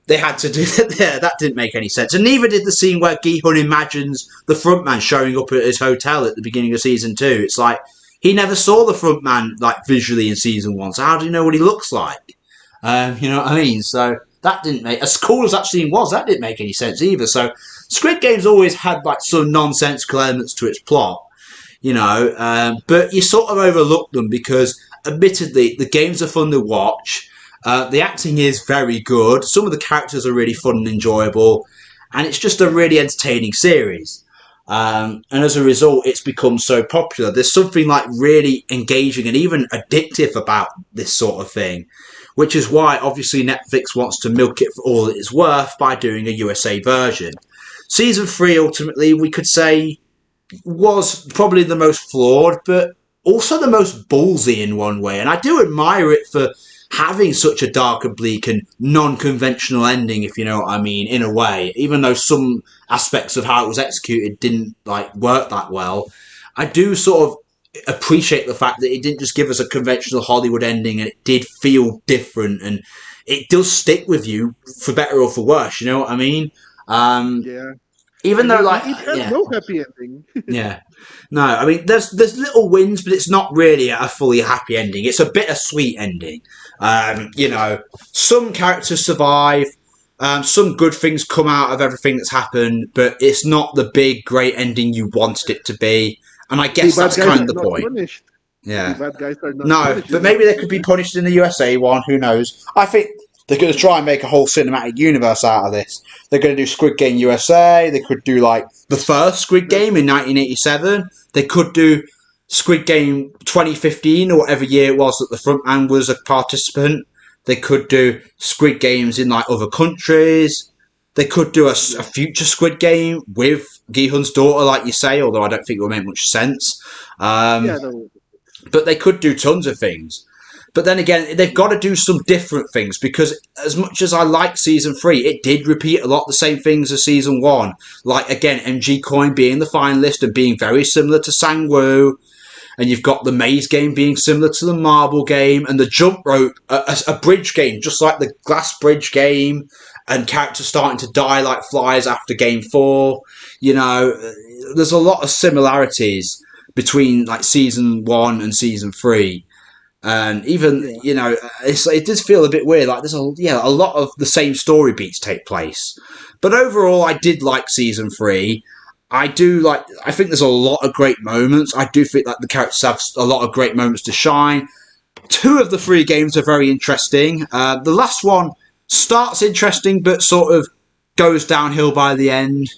they had to do that. Yeah, that didn't make any sense. And neither did the scene where Gi-hun imagines the front man showing up at his hotel at the beginning of season 2. It's like he never saw the front man like visually in season 1. So how do you know what he looks like? You know what I mean? So that didn't make, as cool as that scene was, that didn't make any sense either. So Squid Game's always had like some nonsensical elements to its plot, you know, but you sort of overlook them because, admittedly, the games are fun to watch. The acting is very good. Some of the characters are really fun and enjoyable, and it's just a really entertaining series. And as a result, it's become so popular. There's something like really engaging and even addictive about this sort of thing, which is why obviously Netflix wants to milk it for all it is worth by doing a USA version. Season 3, ultimately, we could say, was probably the most flawed, but also the most ballsy in one way. And I do admire it for having such a dark and bleak and non-conventional ending, if you know what I mean, in a way. Even though some aspects of how it was executed didn't like work that well, I do sort of appreciate the fact that it didn't just give us a conventional Hollywood ending, and it did feel different, and it does stick with you for better or for worse. You know what I mean? Um, Yeah. even I though, mean, like, it has yeah, no happy ending. yeah. No, I mean, there's little wins, but it's not really a fully happy ending. It's a bittersweet ending. You know, some characters survive. Some good things come out of everything that's happened, but it's not the big, great ending you wanted it to be. And I The guess bad that's guys kind of are the not point. punished. The Yeah. bad guys are not No, punished, you but know? maybe they could be punished in the USA one. Who knows? I think they're going to try and make a whole cinematic universe out of this. They're going to do Squid Game USA. They could do like the first Squid That's Game in true. 1987. They could do Squid Game 2015 or whatever year it was that the frontman was a participant. They could do Squid Games in like other countries. They could do a Yeah. future Squid Game with Gi-hun's daughter, like you say, although I don't think it will make much sense. Um, Yeah, no. but they could do tons of things. But then again, they've Yeah. got to do some different things because as much as I like season 3, it did repeat a lot of the same things as season 1. Like, again, MG Coin being the finalist and being very similar to Sangwoo. And you've got the maze game being similar to the marble game, and the jump rope, a bridge game, just like the glass bridge game, and characters starting to die like flies after game 4. You know, there's a lot of similarities between like season 1 and season 3. And even, Yeah. you know, it does feel a bit weird. Like there's a lot of the same story beats take place. But overall, I did like season 3. I do like. I think there's a lot of great moments. I do think that the characters have a lot of great moments to shine. 2 of the 3 games are very interesting. The last one starts interesting, but sort of goes downhill by the end.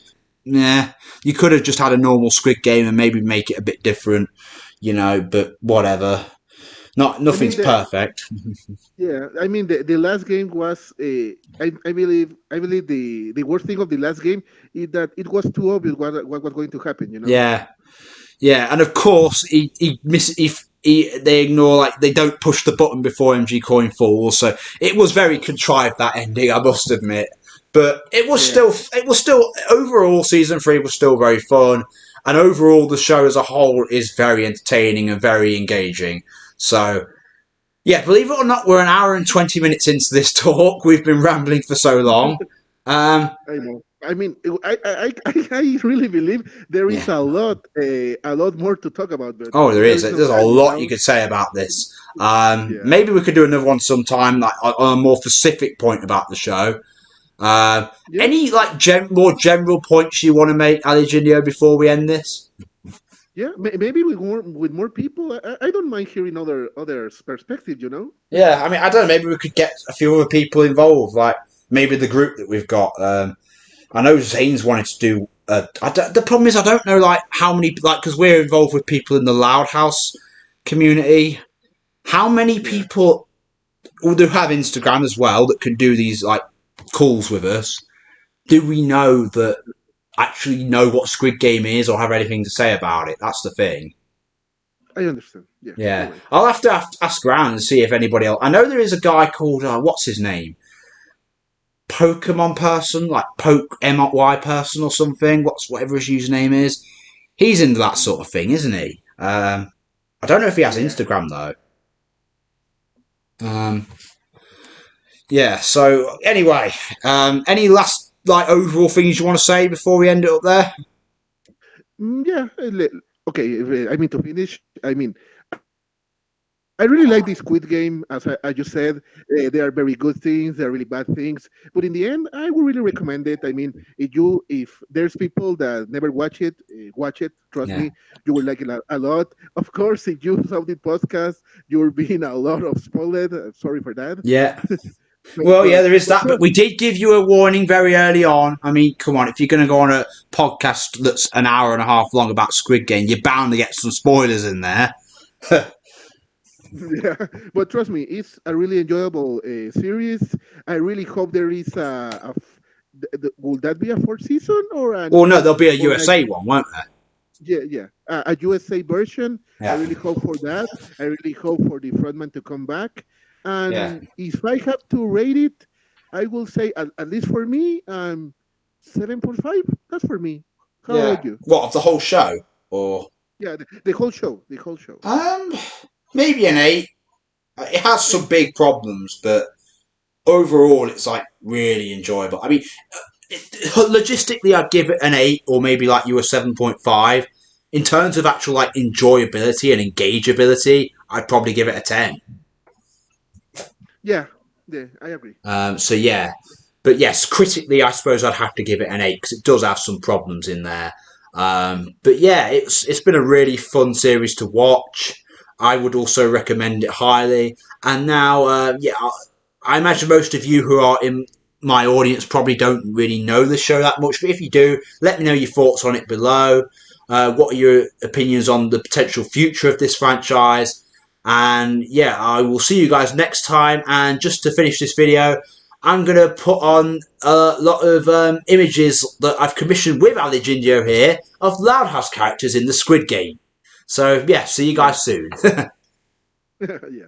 Yeah, you could have just had a normal Squid Game and maybe make it a bit different, you know. But whatever. Not I mean, nothing's perfect. yeah, I mean, the last game was, I believe the worst thing of the last game is that it was too obvious what was going to happen, you know? Yeah, yeah, and of course he miss if he they ignore like they don't push the button before MG Coin falls, so it was very contrived that ending. I must admit, but Yeah. it was still overall season 3 was still very fun, and overall the show as a whole is very entertaining and very engaging. So yeah, believe it or not, we're an hour and 20 minutes into this talk. We've been rambling for so long. Um, I know. I mean, I really believe there yeah. is a lot more to talk about, but Oh, there there is. is no There's a time, you lot you know? could say about this. Yeah. Maybe we could do another one sometime, like on a more specific point about the show. Yeah. Any like more general points you want to make, Alejindio, before we end this? Yeah. Maybe with more people, I don't mind hearing others' perspective, you know? Yeah, I mean, I don't know. Maybe we could get a few other people involved, like maybe the group that we've got. I know Zane's wanted to do. The problem is I don't know like how many like because we're involved with people in the Loud House community. How many Yeah. people who do have Instagram as well that can do these like calls with us? Do we know that actually know what Squid Game is or have anything to say about it? That's the thing. I understand. Yeah, you're Yeah, right. I'll have to ask around and see if anybody else. I know there is a guy called what's his name, Pokemon person, like Poke MY person or something. Whatever his username is. He's into that Mhm. sort of thing, isn't he? I don't know if he has Yeah. Instagram though. Um, yeah. So anyway, any last like overall things you want to say before we end it up there? Yeah. Okay. I mean, to finish, I mean, I really like this Squid Game. As I just said, they are very good things. They are really bad things. But in the end, I would really recommend it. I mean, if there's people that never watch it, watch it. Trust Yeah. me, you will like it a lot. Of course, if you saw the podcast, you're being a lot of spoiled. Sorry for that. Yeah. but, Well, yeah, but there is but that, but trust we me. did give you a warning very early on. I mean, come on, if you're going to go on a podcast that's an hour and a half long about Squid Game, you're bound to get some spoilers in there. Yeah, but trust me, it's a really enjoyable series. I really hope there is will that be a fourth season or an Well, no, there'll be a or like USA one, won't there? yeah, a USA version. I Yeah. really hope for that. I really hope for the frontman to come back. Yeah. And if I have to rate it, I will say at least for me, 7.5. That's for me. How Yeah. about you? What, of the whole show? Or Yeah, the whole show, the whole show. um maybe an 8. It has some Eight. big problems, but overall it's like really enjoyable. I mean, logistically I'd give it an 8 or maybe like you a 7.5. In terms of actual like enjoyability and engageability, I'd probably give it a 10. Yeah, yeah, I agree. So yeah, but yes, critically, I suppose I'd have to give it an 8 because it does have some problems in there. But yeah, it's been a really fun series to watch. I would also recommend it highly. And now, yeah, I imagine most of you who are in my audience probably don't really know the show that much. But if you do, let me know your thoughts on it below. What are your opinions on the potential future of this franchise? And yeah, I will see you guys next time. And just to finish this video, I'm going to put on a lot of images that I've commissioned with Alejindio here of Loud House characters in the Squid Game. So yeah, see you Yeah, guys soon. yeah.